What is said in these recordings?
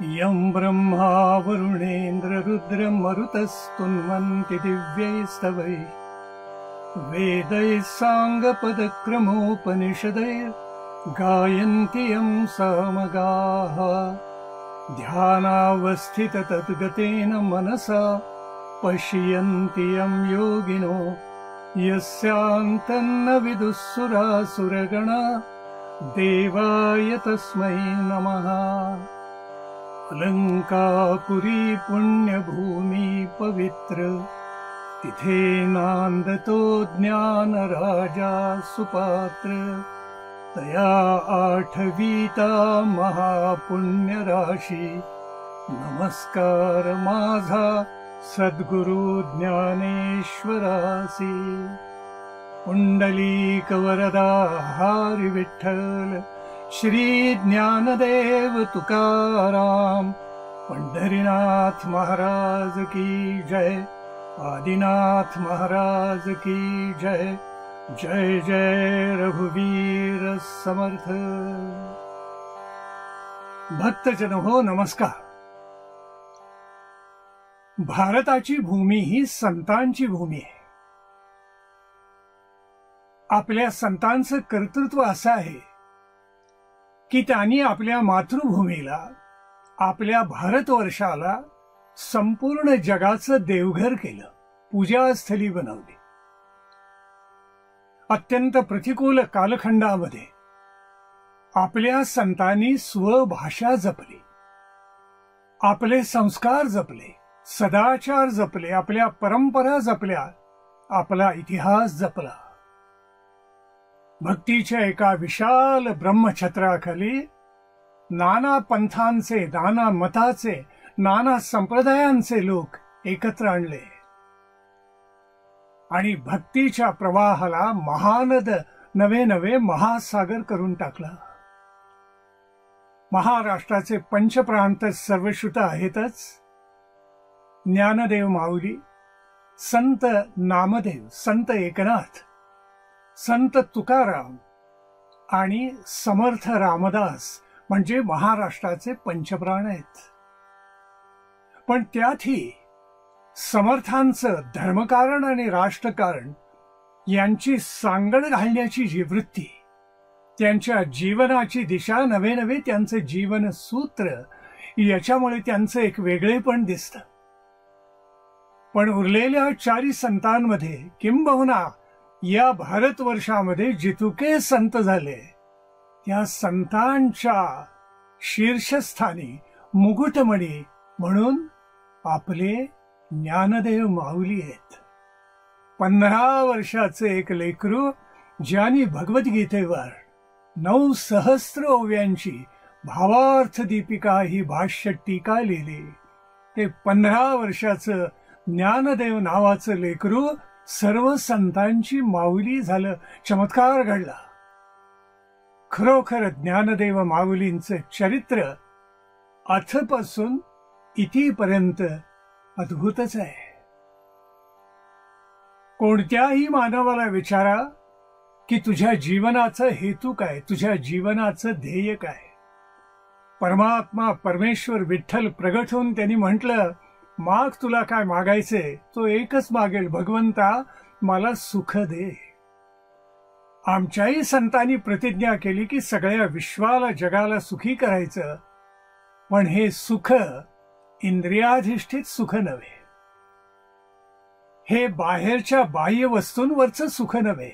यं ब्रह्मा वरुणेन्द्र रुद्र मरुतस्तुन्वन्ति दिव्यैस्तवैः वेदैः साङ्गपदक्रमोपनिषदैर्गायन्ति यं सामगाः ध्यानावस्थित तद्गतेन मनसा पश्यन्ति यं योगिनो यस्यान्तन्न विदुःसुरासुरगणा देवाय तस्मै नमः। अलंकापुरी पुण्यभूमि पवित्र तिथे नांदतो ज्ञान राजा सुपात्र तया आठवीता महापुण्य राशी नमस्कार माझा सद्गुरु ज्ञानेश्वरासी। पुंडलीक वरदा हरी विठ्ठल श्री ज्ञानदेव तुकाराम पंढरीनाथ महाराज की जय आदिनाथ महाराज की जय जय जय रघुवीर समर्थ। भक्तजन हो नमस्कार। भारताची भूमी ही संतांची भूमी आहे। आपल्या संतांचं कर्तृत्व असं आहे की त्यांनी आपल्या मातृभूमीला आपल्या भारतवर्षाला संपूर्ण जगाचं देवघर केलं, पूजास्थली बनवली। अत्यंत प्रतिकूल कालखंडामध्ये आपल्या संतांनी स्वभाषा जपली, आपले संस्कार जपले, सदाचार जपले, आपल्या परंपरा जपल्या, आपला इतिहास जपला। भक्तीच्या एका विशाल ब्रह्मछत्राखाली नाना पंथांचे, नाना मताचे, नाना संप्रदायांचे लोक एकत्र आणले आणि भक्तीच्या प्रवाहाला महानद नवे नवे महासागर करून टाकला। महाराष्ट्राचे पंचप्रांत सर्वश्रुत आहेतच। ज्ञानदेव माऊली, संत नामदेव, संत एकनाथ, संत तुकाराम आणि समर्थ रामदास म्हणजे महाराष्ट्राचे पंचप्राण आहेत। पण त्यातही समर्थांचं धर्मकारण आणि राष्ट्रकारण यांची सांगड घालण्याची जी वृत्ती, त्यांच्या जीवनाची दिशा, नवे नवे त्यांचे जीवन सूत्र, याच्यामुळे त्यांचं एक वेगळेपण दिसतं। पण उरलेल्या चारी संतांमध्ये किंबहुना या भारतवर्षामध्ये जितके संत झाले त्या संतांच्या शीर्षस्थानी मुकुटमणी म्हणून आपले ज्ञानदेव माऊली आहेत। 15 वर्षाचे एक लेकरू ज्यांनी भगवद्गीतेवर 9 सहस्त्र ओव्यांची भावार्थ दीपिका ही भाष्य टीका लिहिली, ते 15 वर्षाचं ज्ञानदेव नावाचं लेकरू सर्व संतांची माऊली झालं, चमत्कार घडला। खरोखर ज्ञानदेव माऊलींचं चरित्र अथपासून इथपर्यंत अद्भुतच आहे। कोणत्याही मानवाला विचारा की तुझ्या जीवनाचा हेतू काय, तुझ्या जीवनाचं ध्येय काय। परमात्मा परमेश्वर विठ्ठल प्रगट होऊन त्यांनी म्हटलं, माग तुला काय मागायचे, तो एकच मागेल, भगवंता मला सुख दे। आमच्याही संतांनी प्रतिज्ञा केली की सगळ्या विश्वाला जगाला सुखी करायचं, पण हे सुख इंद्रियाधिष्ठित सुख नव्हे, हे बाहेरच्या बाह्य वस्तूंवरचं सुख नव्हे,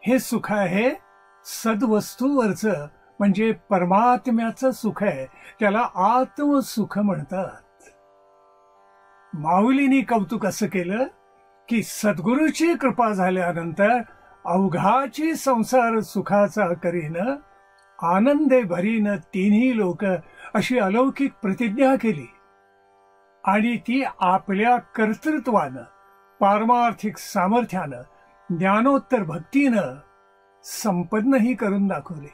हे सुख आहे सद्वस्तूवरचं, म्हणजे परमात्म्याचं सुख आहे, त्याला आत्मसुख म्हणतात। माऊलींनी कौतुक असं केलं की सद्गुरूची कृपा झाल्यानंतर अवघाची संसार सुखाचा करीन, आनंदे भरीन तिन्ही लोक, अशी अलौकिक प्रतिज्ञा केली आणि ती आपल्या कर्तृत्वानं, पारमार्थिक सामर्थ्यानं, ज्ञानोत्तर भक्तीनं संपन्नही करून दाखवली।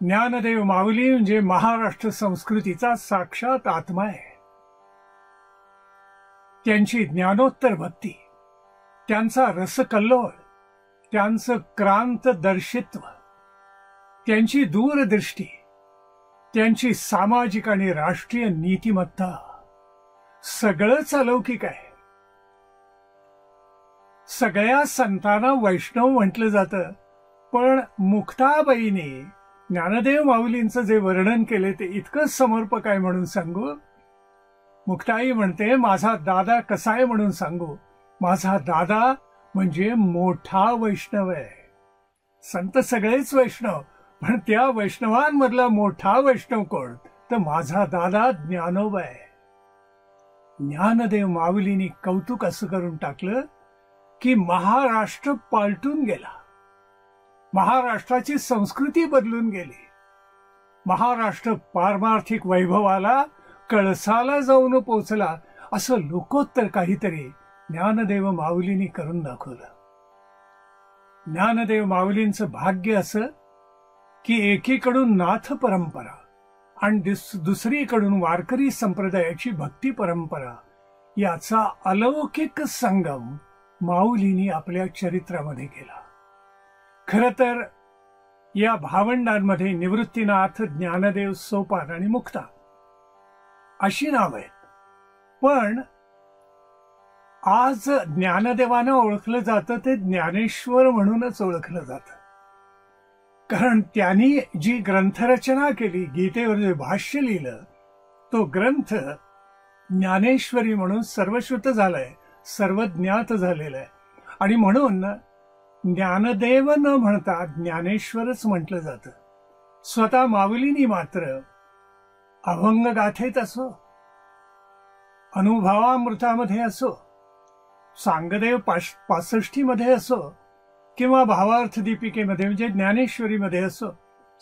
ज्ञानदेव माऊली म्हणजे महाराष्ट्र संस्कृतीचा साक्षात आत्मा आहे। त्यांची ज्ञानोत्तर भक्ती, त्यांचा रसकल्लोळ, त्यांचं क्रांतदर्शित्व, त्यांची दूरदृष्टी त्यांची सामाजिक आणि राष्ट्रीय नीतिमत्ता सगळंच अलौकिक आहे. सगळ्या संतांना वैष्णव म्हटलं जातं, पण मुक्ताबाईने ज्ञानदेव माऊलींचं जे वर्णन केले ते इतकं समर्पक आहे म्हणून सांगू. मुक्ताई म्हणते, माझा दादा कसा आहे म्हणून सांगू. माझा दादा म्हणजे मोठा वैष्णव आहे. संत सगळेच वैष्णव, पण त्या वैष्णवांमधला मोठा वैष्णव कोण, तर माझा दादा ज्ञानोबा आहे. ज्ञानदेव माऊलींनी कौतुक असं करून टाकलं की महाराष्ट्र पालटून गेला, महाराष्ट्राची संस्कृती बदलून गेली. महाराष्ट्र पारमार्थिक वैभवाला कळसाला जाऊन पोचला, असं लोकोत्तर काहीतरी ज्ञानदेव माऊलींनी करून दाखवलं. ज्ञानदेव माऊलींचं भाग्य असं की एकीकडून नाथ परंपरा आणि दुसरीकडून वारकरी संप्रदायाची भक्ती परंपरा याचा अलौकिक संगम माऊलींनी आपल्या चरित्रामध्ये केला. खरं तर या भावंडांमध्ये निवृत्तीनाथ, ज्ञानदेव, सोपान आणि मुक्ता अशी नाव आहेत. पण आज ज्ञानदेवानं ओळखलं जातं ते ज्ञानेश्वर म्हणूनच ओळखलं जातं. कारण त्यांनी जी ग्रंथरचना केली, गीतेवर जे भाष्य लिहिलं, तो ग्रंथ ज्ञानेश्वरी म्हणून सर्वश्रुत झालाय, सर्वज्ञात झालेला आहे. आणि म्हणून ज्ञानदेव न म्हणता ज्ञानेश्वरच म्हटलं जातं. स्वतः माऊलींनी मात्र अभंगगाथेत असो, अनुभवामृतामध्ये असो, सांगदेव 65 मध्ये असो किंवा भावार्थ दीपिकेमध्ये म्हणजे ज्ञानेश्वरीमध्ये असो,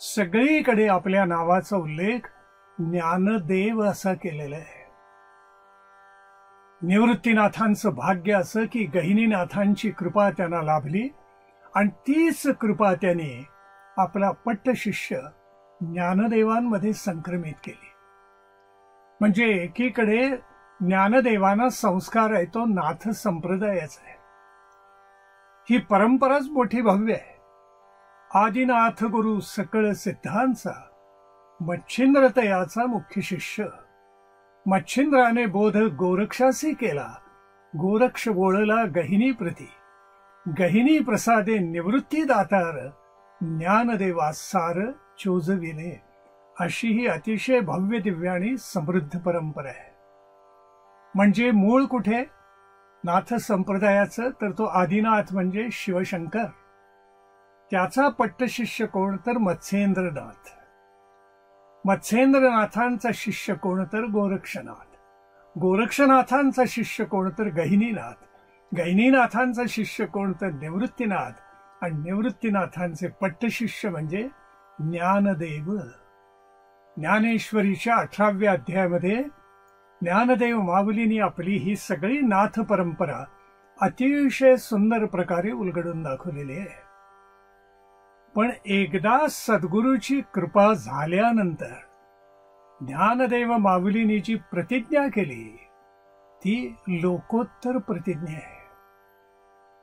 सगळीकडे आपल्या नावाचा उल्लेख ज्ञानदेव असा केलेला आहे. निवृत्तीनाथांचं भाग्य असं की गहिनीनाथांची कृपा त्यांना लाभली आणि तीच कृपा त्याने आपला पट्टशिष्य ज्ञानदेवांमध्ये संक्रमित केली. म्हणजे एकीकडे ज्ञानदेवांना संस्कार आहे तो नाथ संप्रदायाचा आहे. ही परंपराच मोठी भव्य आहे. आदिनाथ गुरु सकळ सिद्धांचा मच्छिंद्र तयाचा मुख्य शिष्य. मच्छिंद्राने बोध गोरक्षासी केला, गोरक्ष बोळला गहिनी प्रती. गहिनी प्रसादे निवृत्ती दातार, ज्ञानदेवा सार चोजविले. अशी ही अतिशय भव्य दिव्य आणि समृद्ध परंपरा आहे. म्हणजे मूळ कुठे नाथ संप्रदायाचं, तर तो आदिनाथ म्हणजे शिवशंकर. त्याचा पट्टशिष्य कोण, तर मत्स्येंद्रनाथ. मत्स्येंद्रनाथांचा शिष्य कोण, तर गोरक्षनाथ. गोरक्षनाथांचा शिष्य कोण, तर गहिनीनाथ. गहिनीनाथांचा शिष्य कोण, तर निवृत्तीनाथ. आणि निवृत्तीनाथांचे पट्टशिष्य म्हणजे ज्ञानदेव. ज्ञानेश्वरीच्या 18व्या अध्यायामध्ये ज्ञानदेव माऊलींनी आपली ही सगळी नाथ परंपरा अतिशय सुंदर प्रकारे उलगडून दाखवलेली आहे. पण एकदा सद्गुरूची कृपा झाल्यानंतर ज्ञानदेव माऊलींनी जी प्रतिज्ञा केली ती लोकोत्तर प्रतिज्ञा आहे.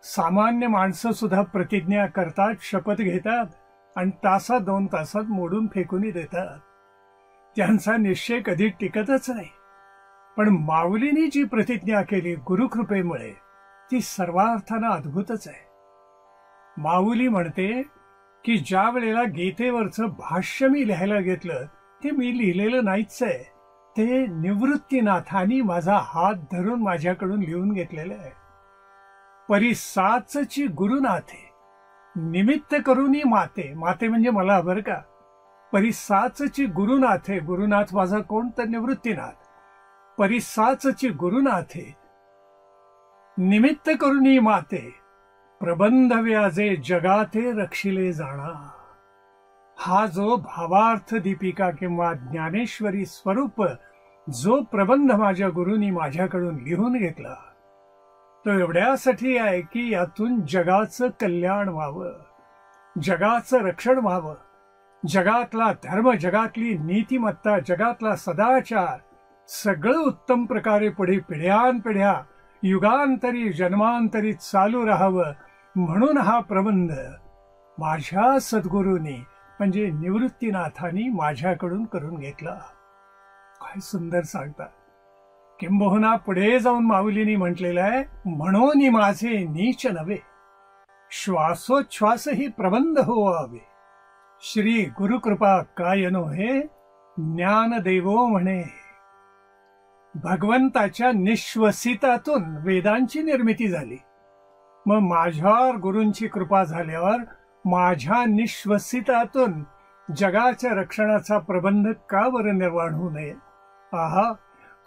सामान्य माणसं सुद्धा प्रतिज्ञा करतात, शपथ घेतात आणि तासात 2 तासात मोडून फेकूनही देतात. त्यांचा निश्चय कधी टिकतच नाही. पण माऊलींनी जी प्रतिज्ञा केली गुरुकृपेमुळे ती सर्वार्थानं अद्भुतच आहे. माऊली म्हणते की ज्या वेळेला गीतेवरचं भाष्य मी लिहायला घेतलं ते मी लिहिलेलं नाहीच आहे, ते निवृत्तीनाथांनी माझा हात धरून माझ्याकडून लिहून घेतलेलं आहे. परिसाचची गुरुनाथे निमित्त करूनी माते. माते म्हणजे मला बरं का. परिसाचची गुरुनाथे, गुरुनाथ माझा कोण, तर निवृत्तीनाथ. परिसाचची गुरुनाथे निमित्त करूनी माते, प्रबंध व्याजे जगाते रक्षिले जाणा. हा जो भावार्थ दीपिका किंवा ज्ञानेश्वरी स्वरूप जो प्रबंध माझ्या गुरुनी माझ्याकडून लिहून घेतला तो एवढ्यासाठी आहे की यातून जगाचं कल्याण व्हावं, जगाचं रक्षण व्हावं, जगातला धर्म, जगातली नीतिमत्ता, जगातला सदाचार सगळं उत्तम प्रकारे पुढे पिढ्यानपिढ्या युगांतरी जन्मांतरी चालू राहावं. म्हणून हा प्रबंध माझ्या सद्गुरूंनी म्हणजे निवृत्तीनाथांनी माझ्याकडून करून घेतला. काय सुंदर सांगतात. किंबहुना पुढे जाऊन माऊलींनी म्हटलेलं आहे, म्हणून माझे नीच नव्हे, श्वासोच्छ्वासही प्रबंध होवावे. श्री गुरुकृपा कायनो हे ज्ञानदेवो म्हणे. भगवंताच्या निश्वसितातून वेदांची निर्मिती झाली. मग माझ्यावर गुरूंची कृपा झाल्यावर माझ्या निश्वसितातून जगाच्या रक्षणाचा प्रबंध का बरं निर्माण होऊ नये. आहा,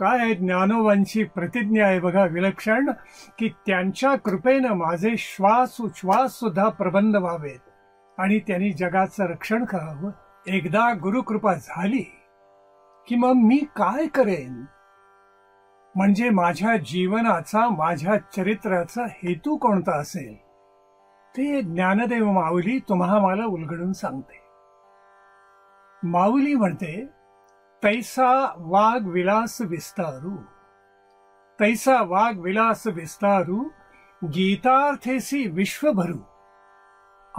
काय ज्ञानोबांची प्रतिज्ञा आहे बघा विलक्षण, की त्यांच्या कृपेनं माझे श्वास उच्छ्वास सुद्धा प्रबंध व्हावेत आणि त्यांनी जगाचं रक्षण करावं. एकदा गुरुकृपा झाली की मग मी काय करेन, म्हणजे माझ्या जीवनाचा, माझ्या चरित्राचा हेतू कोणता असेल ते ज्ञानदेव माऊली तुम्हा मला उलगडून सांगते. माऊली म्हणते, तैसा वाग विलास विस्तारू, तैसा वाग विलास विस्तारू, गीतार्थेसी विश्वभरू,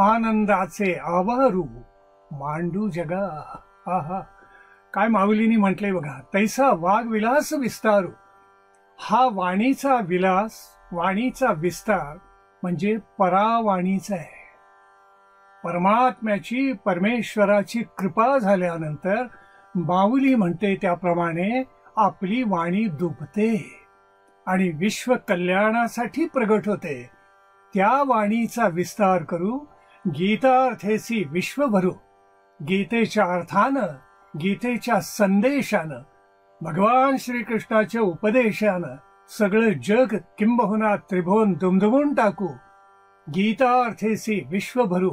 आनंदाचे आवारू, मांडू जगा. आहा, काय माऊलींनी म्हटले बघा, तैसा वाग विलास विस्तारू. हा वाणीचा विलास, वाणीचा विस्तार म्हणजे परावाणीचा आहे. परमात्म्याची, परमेश्वराची कृपा झाल्यानंतर माऊली म्हणते त्याप्रमाणे आपली वाणी दुभते आणि विश्व कल्याणासाठी प्रगट होते. त्या वाणीचा विस्तार करू, गीतार्थेसी विश्वभरू. गीतेच्या अर्थानं, गीतेच्या संदेशानं, भगवान श्रीकृष्णाच्या उपदेशानं सगळं जग किंबहुना त्रिभुवन दुमदुमून टाकू. गीतार्थेसी विश्वभरू,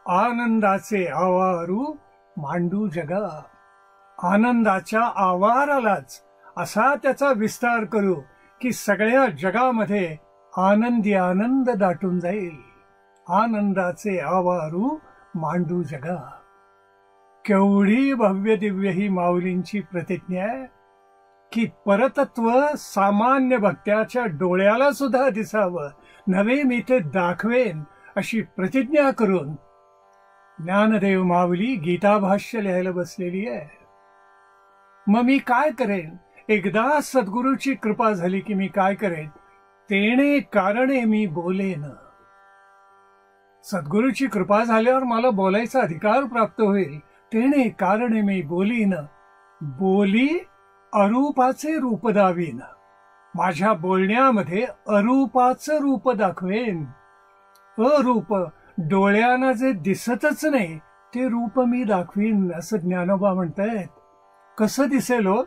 आनंदाचे आवारू, मांडू जगा. आनंदाच्या आवारालाच असा त्याचा विस्तार करू की सगळ्या जगामध्ये आनंदी आनंद दाटून जाईल. आनंदाचे आवारू, मांडू जगा. केवढी भव्य दिव्य ही माऊलींची प्रतिज्ञा आहे की परतत्व सामान्य भक्त्याच्या डोळ्याला सुद्धा दिसावं, नवे मी ते दाखवेन अशी प्रतिज्ञा करून ज्ञानदेव माऊली गीताभाष्य लिहायला बसलेली आहे. मग मी काय करेन, एकदा सद्गुरूची कृपा झाली की मी काय करेन, तेणे कारणे मी बोलेन. सद्गुरूची कृपा झाल्यावर मला बोलायचा अधिकार प्राप्त होईल. तेणे कारणे मी बोलीन, बोली अरूपाचे रूप दावीन. माझ्या बोलण्यामध्ये अरूपाचं रूप दाखवेन. अरूप, डोळ्यांना जे दिसतच नाही ते रूप मी दाखवीन असं ज्ञानोबा म्हणतायत. कसं दिसेल हो,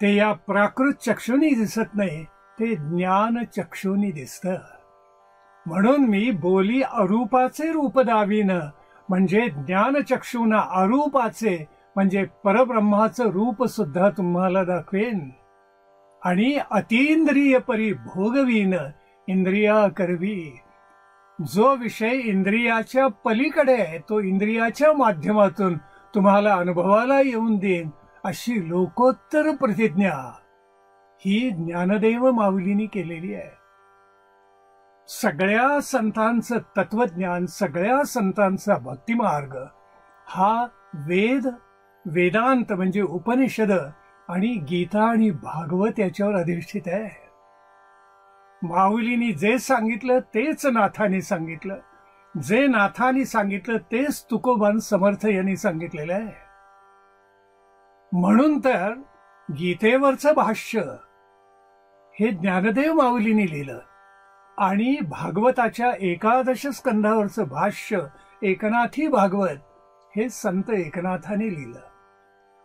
ते या प्राकृत चक्षुनी दिसत नाही, ते ज्ञान चक्षुनी दिसतं. म्हणून मी बोली अरूपाचे रूप दावीन, म्हणजे ज्ञानचक्षुना अरूपाचे म्हणजे परब्रह्माचं रूप सुद्धा तुम्हाला दाखवेन. आणि अतींद्रिय परी भोगवीन, इंद्रिया करवी. जो विषय इंद्रियाच्या पलीकडे आहे तो इंद्रियाच्या माध्यमातून तुम्हाला अनुभवाला येऊन देईन, अशी लोकोत्तर प्रतिज्ञा ही ज्ञानदेव माऊलींनी केलेली आहे. सगळ्या संतांचं तत्वज्ञान, सगळ्या संतांचा भक्तिमार्ग हा वेद, वेदांत म्हणजे उपनिषद आणि गीता आणि भागवत याच्यावर अधिष्ठित आहे. माऊलींनी जे सांगितलं तेच नाथांनी सांगितलं, जे नाथांनी सांगितलं तेच तुकोबान समर्थ यांनी सांगितलेलं आहे. म्हणून तर गीतेवरचं भाष्य हे ज्ञानदेव माऊलींनी लिहिलं आणि भागवताच्या 11 स्कंधावरचं भाष्य एकनाथी भागवत हे संत एकनाथाने लिहिलं.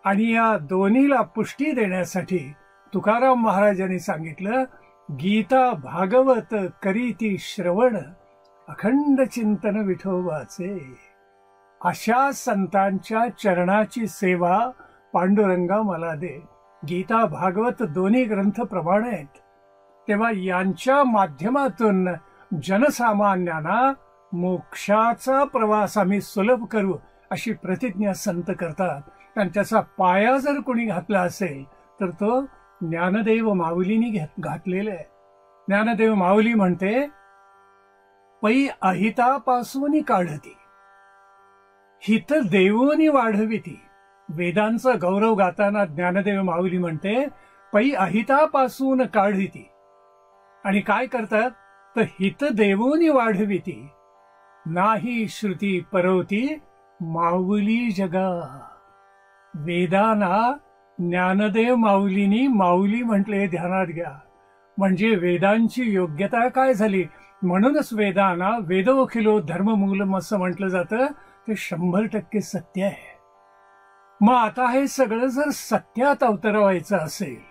आणि या दोन्हीला पुष्टी देण्यासाठी तुकाराम महाराजांनी सांगितलं, गीता भागवत करीती श्रवण, अखंड चिंतन विठोबाचे. अशा संतांच्या चरणाची सेवा पांडुरंगा मला दे. गीता भागवत दोन्ही ग्रंथ प्रमाण आहेत, तेव्हा यांच्या माध्यमातून जनसामान्यांना मोक्षाचा प्रवास आम्ही सुलभ करू अशी प्रतिज्ञा संत करतात. आणि त्याचा पाया जर कोणी घातला असेल तर तो ज्ञानदेव माऊलींनी घातलेला आहे. ज्ञानदेव माऊली म्हणते, पै अहितापासून काढती. हित देवोनी वाढविती. वेदांचा गौरव गाताना ज्ञानदेव माऊली म्हणते, पै अहितापासून काढिती. आणि काय करतात तर हित देवोनी वाढविती. नाही श्रुती परवती माऊली जगा. वेदांना ज्ञानदेव माऊलीनी माऊली म्हटले, ध्यानात घ्या. म्हणजे वेदांची योग्यता काय झाली. म्हणूनच वेदांना वेदोखिलो धर्ममूलम असं म्हटलं जातं. ते 100% सत्य आहे. मग आता हे सगळं जर सत्यात अवतरवायचं असेल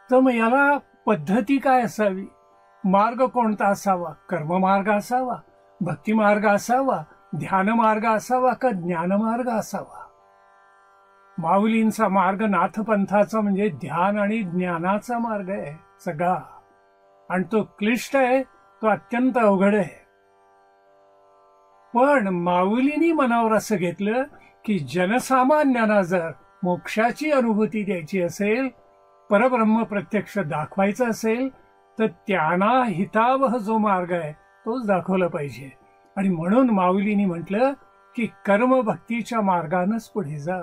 तर मग याला पद्धती काय असावी, मार्ग कोणता असावा. कर्ममार्ग असावा, भक्तिमार्ग असावा, ध्यानमार्ग असावा का ज्ञानमार्ग असावा. माऊलींचा मार्ग नाथपंथाचा म्हणजे ध्यान आणि ज्ञानाचा मार्ग आहे सगळा. आणि तो क्लिष्ट आहे, तो अत्यंत अवघड आहे. पण माऊलींनी मनावर असं घेतलं की जनसामान्यांना जर मोक्षाची अनुभूती द्यायची असेल, परब्रह्म प्रत्यक्ष दाखवायचं असेल, तर त्यांना हितावह जो मार्ग आहे तोच दाखवला पाहिजे. आणि म्हणून माऊलींनी म्हटलं की कर्मभक्तीच्या मार्गानंच पुढे जा.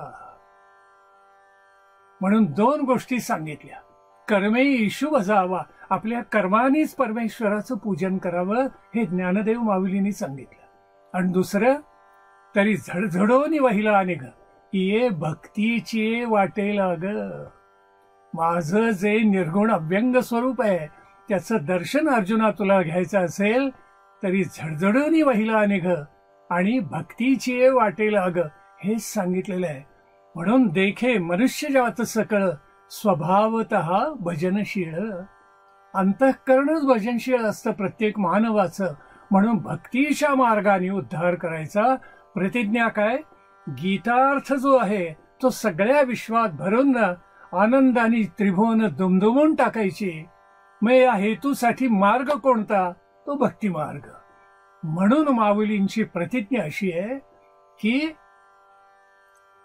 म्हणून 2 गोष्टी सांगितल्या. कर्मे ईशु बजावा, आपल्या कर्मानीच परमेश्वराचं पूजन करावं हे ज्ञानदेव माऊलींनी सांगितलं. आणि दुसरं, तरी झडझडोनी वहिला अनेक ये भक्तीची वाटेल अग. माझं जे निर्गुण अव्यंग स्वरूप आहे त्याचं दर्शन अर्जुना तुला घ्यायचं असेल तरी झडझडोनी वहिला अनेक आणि भक्तीची वाटेल अग हेच सांगितलेलं आहे. म्हणून देखे मनुष्य जात सकळ स्वभावतः भजनशीळ. अंतःकरणच भजनशील असतं प्रत्येक मानवाचं. म्हणून भक्तीच्या मार्गाने उद्धार करायचा. प्रतिज्ञा काय, गीतार्थ जो आहे तो सगळ्या विश्वात भरून आनंदाने त्रिभुवन दुमदुमून टाकायची. मग या हेतूसाठी मार्ग कोणता, तो भक्ती मार्ग. म्हणून माऊलींची प्रतिज्ञा अशी आहे की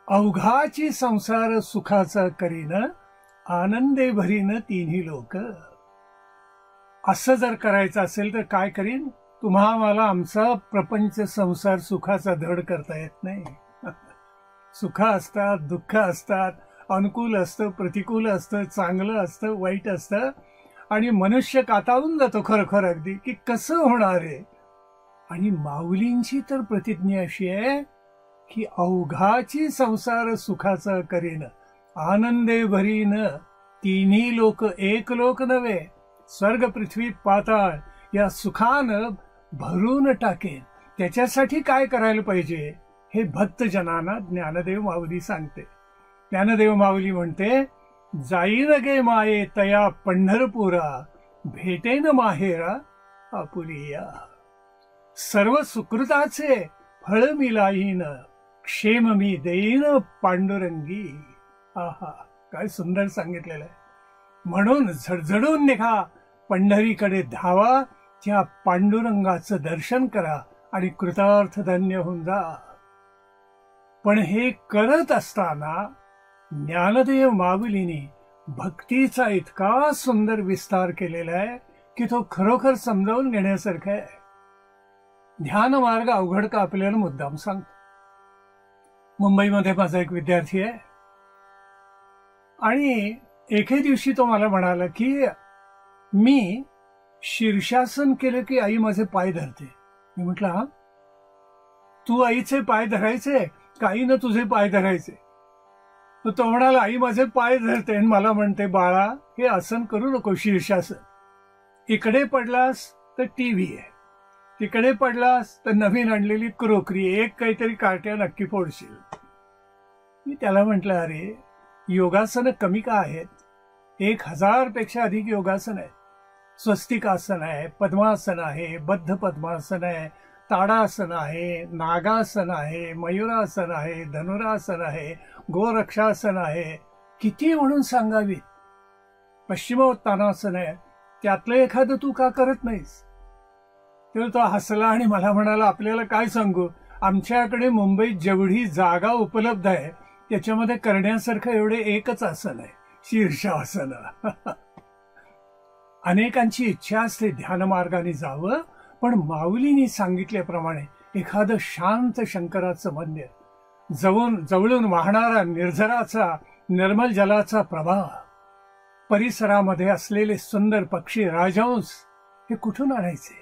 अवघाची संसार सुखाचा करीन आनंदे भरीन तिन्ही लोक. असं जर करायचं असेल तर काय करीन, तुम्हा मला आमचा प्रपंच संसार सुखाचा धड करता येत नाही. सुख असतात, दुःख असतात, अनुकूल असतं, प्रतिकूल असतं, चांगलं असतं, वाईट असतं. आणि मनुष्य काताळून जातो खरोखर अगदी की कसं होणार आहे. आणि माऊलींची तर प्रतिज्ञा अशी आहे की अवघाची संसार सुखाचा करीन आनंदे भरीन तिन्ही लोक. एक लोक नव्हे, स्वर्ग पृथ्वी पाताळ या सुखानं भरून टाकेन. त्याच्यासाठी काय करायला पाहिजे हे भक्तजनांना ज्ञानदेव माऊली सांगते. ज्ञानदेव माऊली म्हणते, जाईन गे माये तया पंढरपुरा भेटेन माहेरा आपुलिया. सर्व सुकृताचे फळ मी लाईन क्षेम मी देईन पांडुरंगी. आहा, काय सुंदर सांगितलेलं आहे. म्हणून झडझडून निघा, पंढरीकडे धावा, त्या पांडुरंगाचं दर्शन करा आणि कृतार्थ धन्य होऊन जा. पण हे करत असताना ज्ञानदेव माऊलींनी भक्तीचा इतका सुंदर विस्तार केलेला आहे की तो खरोखर समजावून घेण्यासारखा आहे. ध्यान मार्ग अवघड का आपल्याला मुद्दाम सांगतो. मुंबईमध्ये माझा एक विद्यार्थी आहे आणि एके दिवशी तो मला म्हणाला की मी शीर्षासन केलं की आई माझे पाय धरते. मी म्हटलं, हा, तू आईचे पाय धरायचे का आईनं तुझे पाय धरायचे. तो म्हणाला, आई माझे पाय धरते आणि मला म्हणते, बाळा हे आसन करू नको शीर्षासन. इकडे पडलास तर टीव्ही आहे, तिकडे पडलास तर नवीन आणलेली क्रोकरी, एक काहीतरी कार्ट्या नक्की फोडशील. मी त्याला म्हटलं, अरे योगासनं कमी का आहेत. 1000 पेक्षा अधिक योगासन आहे. स्वस्तिकासन आहे, पद्मासन आहे, बद्ध पद्मासन आहे, ताडासन आहे, नागासन आहे, मयुरासन आहे, धनुरासन आहे, गोरक्षासन आहे. किती म्हणून सांगावी. पश्चिमोत्तानासन आहे, त्यातलं एखादं तू का करत नाहीस. तेव्हा तो हसला आणि मला म्हणाला, आपल्याला काय सांगू, आमच्याकडे मुंबईत जेवढी जागा उपलब्ध आहे त्याच्यामध्ये करण्यासारखं एवढे एकच आसन आहे, शीर्षासन. अनेकांची इच्छा असते ध्यान मार्गाने जावं, पण माऊलींनी सांगितल्याप्रमाणे एखादं शांत शंकराचं मंदिर, जवळून वाहणारा निर्झराचा निर्मल जलाचा प्रवाह, परिसरामध्ये असलेले सुंदर पक्षी, राजहंस हे कुठून आणायचे?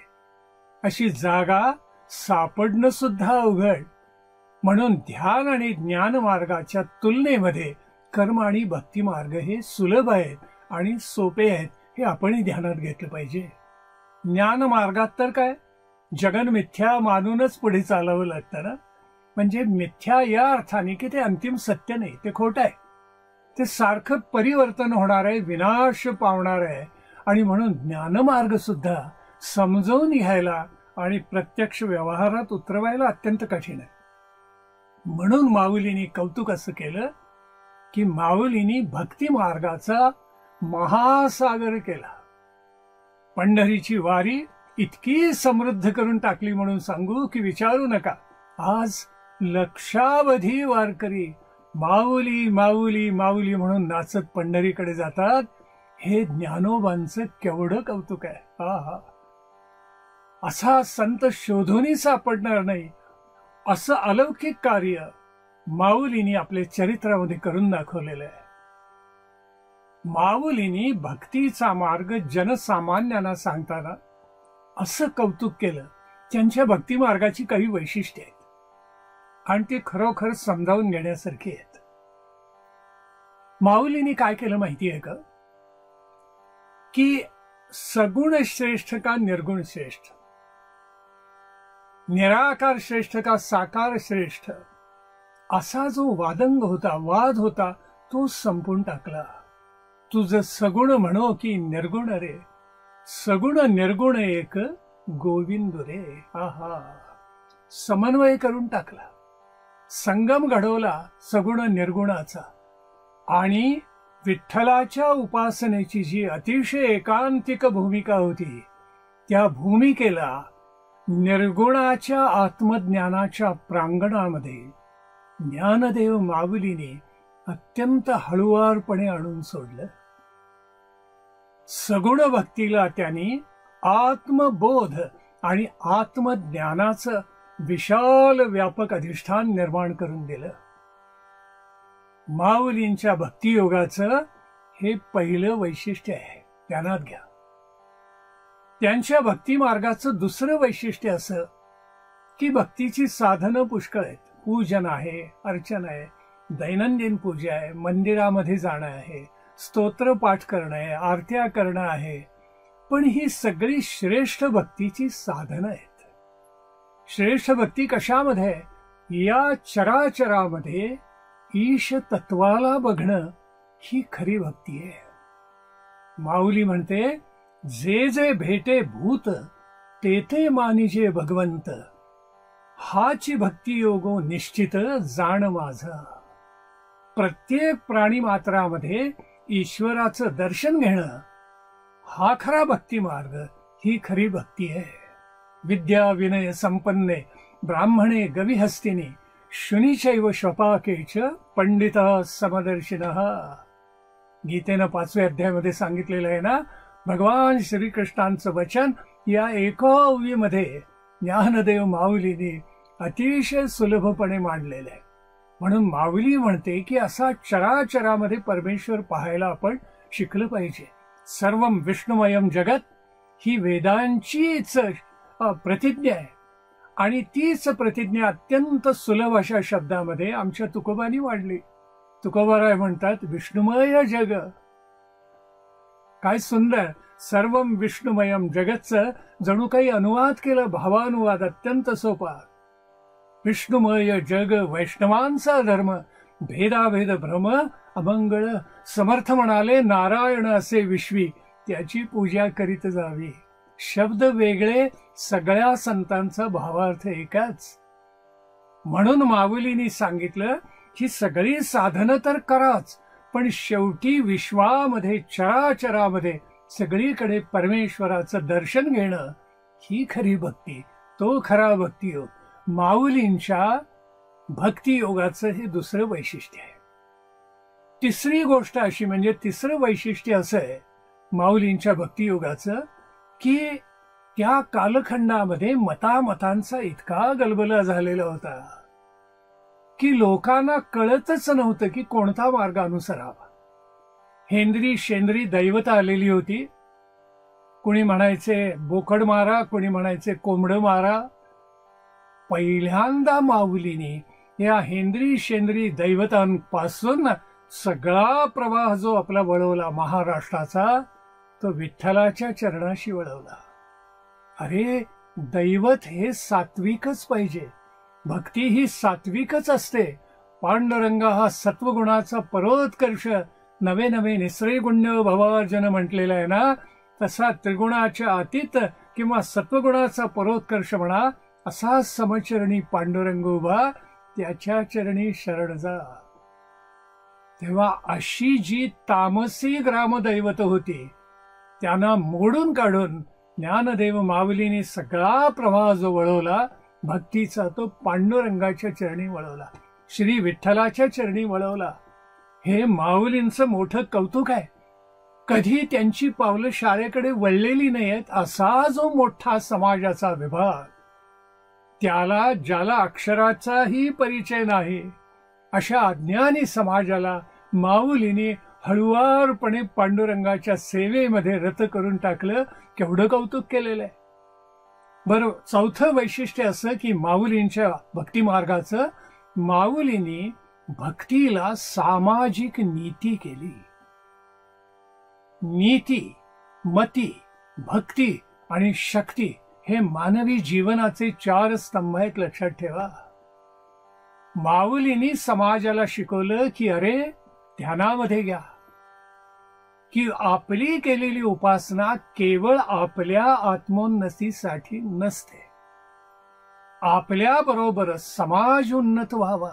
अशी जागा सापडणं सुद्धा अवघड. म्हणून ध्यान आणि ज्ञान मार्गाच्या तुलनेमध्ये कर्म आणि भक्ती मार्ग हे सुलभ आहेत आणि सोपे आहेत, हे आपणही ध्यानात घेतलं पाहिजे. ज्ञान मार्गात तर काय, जगन मिथ्या मानूनच पुढे चालावं लागतं ना. म्हणजे मिथ्या या अर्थाने की ते अंतिम सत्य नाही, ते खोटं आहे, ते सारखं परिवर्तन होणार आहे, विनाश पावणार आहे. आणि म्हणून ज्ञानमार्ग सुद्धा समजावून घ्यायला आणि प्रत्यक्ष व्यवहारात उतरवायला अत्यंत कठीण आहे. म्हणून माऊलींनी कौतुक असं केलं की माऊलींनी भक्ती मार्गाचा महासागर केला. पंढरीची वारी इतकी समृद्ध करून टाकली म्हणून सांगू की विचारू नका. आज लक्षावधी वारकरी माऊली माऊली माऊली म्हणून नाचत पंढरीकडे जातात. हे ज्ञानोबांचं केवढं कौतुक आहे. हा असा संत शोधूनही सापडणार नाही, असं अलौकिक कार्य माऊलींनी आपल्या चरित्रामध्ये करून दाखवलेलं आहे. माऊलींनी भक्तीचा मार्ग जनसामान्यांना सांगताना असं कौतुक केलं. त्यांच्या भक्ती मार्गाची काही वैशिष्ट्ये आहेत आणि ती खरोखर समजावून घेण्यासारखी आहेत. माऊलींनी काय केलं माहिती आहे का, की सगुण श्रेष्ठ का निर्गुण श्रेष्ठ, निराकार श्रेष्ठ का साकार श्रेष्ठ, असा जो वादंग होता, वाद होता, तो संपून टाकला. तुझं सगुण म्हणो की निर्गुण रे, सगुण निर्गुण एक गोविंद रे. आहा, समन्वय करून टाकला, संगम घडवला सगुण निर्गुणाचा. आणि विठ्ठलाच्या उपासनेची जी अतिशय एकांतिक भूमिका होती, त्या भूमिकेला निर्गुणाच्या आत्मज्ञानाच्या प्रांगणामध्ये ज्ञानदेव माऊलीने अत्यंत हळुवारपणे आणून सोडलं. सगुण भक्तीला त्यांनी आत्मबोध आणि आत्मज्ञानाचं विशाल व्यापक अधिष्ठान निर्माण करून दिलं. माऊलींच्या भक्तियोगाचं हे पहिलं वैशिष्ट्य आहे, ध्यानात घ्या. त्यांच्या भक्ती मार्गाचं दुसरं वैशिष्ट्य असं की भक्तीची साधनं पुष्कळ आहेत. पूजन आहे, अर्चन आहे, दैनंदिन पूजा आहे, मंदिरामध्ये जाणं आहे, स्तोत्र पाठ करणं आहे, आरत्या करणं आहे. पण ही सगळी श्रेष्ठ भक्तीची साधनं आहेत. श्रेष्ठ भक्ती कशामध्ये? या चराचरामध्ये ईश तत्वाला बघणं ही खरी भक्ती आहे. माऊली म्हणते, जे जे भेटे भूत ते ते मानिजे भगवंत, हाची भक्ती योगो निश्चित जाण माझा. प्रत्येक प्राणी मात्रामध्ये ईश्वराचं दर्शन घेणं हा खरा भक्ती मार्ग, ही खरी भक्ती आहे. विद्या विनय संपन्ने ब्राह्मणे गविहस्तिनी शुनीचैव श्वपाकेच पंडिता समदर्शिनः. गीतेनं 5व्या अध्यायामध्ये सांगितलेलं आहे ना, भगवान श्रीकृष्णांचं वचन या एका ओवीमध्ये ज्ञानदेव माऊलीने अतिशय सुलभपणे मांडलेलं आहे. म्हणून माऊली म्हणते की असा चराचरामध्ये परमेश्वर पाहायला आपण शिकलं पाहिजे. सर्वं विष्णुमयम जगत ही वेदांचीच प्रतिज्ञा आहे आणि तीच प्रतिज्ञा अत्यंत सुलभ अशा शब्दामध्ये आमच्या तुकोबांनी वाढली. तुकोबाराय म्हणतात, विष्णुमय जग. काय सुंदर, सर्वं विष्णुमयम जगतचं जणू काही अनुवाद केलं, भावानुवाद अत्यंत सोपा. विष्णुमय जग वैष्णवांचा धर्म, भेदाभेद भ्रम अमंगळ. समर्थ म्हणाले, नारायण असे विश्वी त्याची पूजा करीत जावी. शब्द वेगळे, सगळ्या संतांचा भावार्थ एकाच. म्हणून माऊलींनी सांगितलं की सगळी साधनं तर कराच, पण शेवटी विश्वामध्ये चराचरामध्ये सगळीकडे परमेश्वराचं दर्शन घेणं ही खरी भक्ती, तो खरा भक्तियोग. माऊलींच्या भक्तियोगाचं हे दुसरं वैशिष्ट्य आहे. तिसरी गोष्ट अशी, म्हणजे तिसरं वैशिष्ट्य असं आहे माऊलींच्या भक्तियोगाचं, की त्या कालखंडामध्ये मतामतांचा इतका गलबला झालेला होता की लोकांना कळतच नव्हतं की कोणता मार्ग अनुसरावा. हेंद्री शेंद्री दैवत आलेली होती. कुणी म्हणायचे बोकड मारा, कुणी म्हणायचे कोंबड मारा. पहिल्यांदा माऊलीने या हेंद्री शेंद्री दैवतांपासून सगळा प्रवाह जो आपला वळवला महाराष्ट्राचा, तो विठ्ठलाच्या चरणाशी वळवला. अरे, दैवत हे सात्विकच पाहिजे, भक्ती ही सात्विकच असते. पांडुरंग हा सत्वगुणाचा परोत्कर्ष, नवे नवे निसरे गुण्य भवार्जन म्हटलेला आहे ना, तसा त्रिगुणाच्या अतीत किंवा सत्वगुणाचा परोत्कर्ष म्हणा, असा समचरणी पांडुरंग उभा, त्याच्या चरणी शरण जा. तेव्हा अशी जी तामसी ग्रामदैवत होती त्यांना मोडून काढून ज्ञानदेव माऊलीने सगळा प्रवाह जो वळवला भक्तीचा, तो पांडुरंगाच्या चरणी वळवला, श्री विठ्ठलाच्या चरणी वळवला. हे माऊलींचं मोठं कौतुक आहे. कधी त्यांची पावलं शाळेकडे वळलेली नाहीत. असा जो मोठा समाजाचा विभाग, त्याला ज्याला अक्षराचाही परिचय नाही, अशा अज्ञानी समाजाला माऊलीने हळुवारपणे पांडुरंगाच्या सेवेमध्ये रत करून टाकलं. केवढं कौतुक केलेलं आहे. बरं, चौथं वैशिष्ट्य असं की माऊलींच्या भक्ती मार्गाचं, माऊलींनी भक्तीला सामाजिक नीती केली. नीती, मती, भक्ती आणि शक्ती हे मानवी जीवनाचे 4 स्तंभ आहेत, लक्षात ठेवा. माऊलींनी समाजाला शिकवलं की अरे, ध्यानामध्ये घ्या की आपली केलेली उपासना केवळ आपल्या आत्मोन्नतीसाठी नसते, आपल्या बरोबरच समाज उन्नत व्हावा,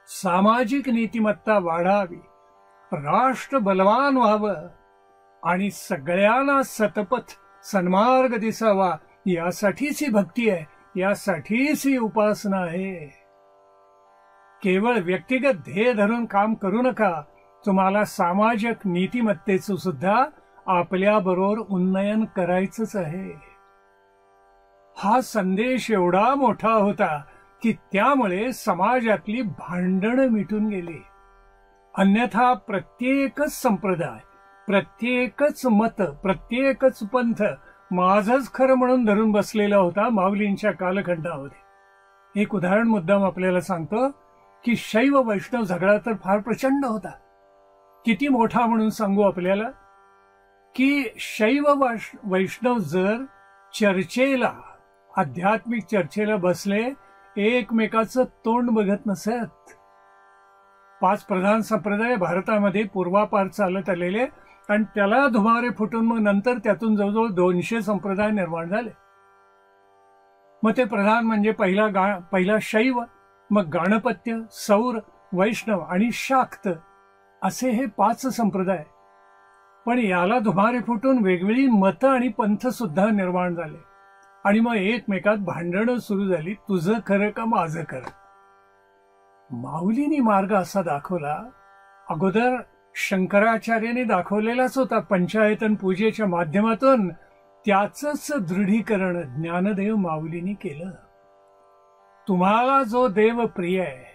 सामाजिक नीतिमत्ता वाढावी, राष्ट्र बलवान व्हावं आणि सगळ्यांना सतपथ सन्मार्ग दिसावा, यासाठीच ही भक्ती आहे, यासाठीच ही उपासना आहे. केवळ व्यक्तिगत ध्येय धरून काम करू नका. तुम्हाला सामाजिक नीतिमत्तेचं सुद्धा आपल्या बरोबर उन्नयन करायचंच आहे. हा संदेश एवढा मोठा होता की त्यामुळे समाजातली भांडणं मिटून गेली. अन्यथा प्रत्येकच संप्रदाय, प्रत्येकच मत, प्रत्येकच पंथ माझंच खरं म्हणून धरून बसलेला होता माऊलींच्या कालखंडामध्ये. एक उदाहरण मुद्दाम आपल्याला सांगतो की शैव वैष्णव झगडा तर फार प्रचंड होता. किती मोठा म्हणून सांगू आपल्याला की शैव वैष्णव जर चर्चेला, आध्यात्मिक चर्चेला बसले, एकमेकाचं तोंड बघत नसत. 5 प्रधान संप्रदाय भारतामध्ये पूर्वापार चालत आलेले आणि त्याला धुमारे फुटून मग नंतर त्यातून जवळजवळ 200 संप्रदाय निर्माण झाले. मग ते प्रधान म्हणजे पहिला शैव, मग गाणपत्य, सौर, वैष्णव आणि शाक्त असे हे 5 संप्रदाय. पण याला धुमारे फुटून वेगवेगळी मतं आणि पंथ सुद्धा निर्माण झाले आणि मग एकमेकात भांडणं सुरू झाली, तुझं खरं का माझं खरं. माऊलींनी मार्ग असा दाखवला, अगोदर शंकराचार्यांनी दाखवलेलाच होता पंचायतन पूजेच्या माध्यमातून, त्याचंच दृढीकरण ज्ञानदेव माऊलींनी केलं. तुम्हाला जो देव प्रिय आहे,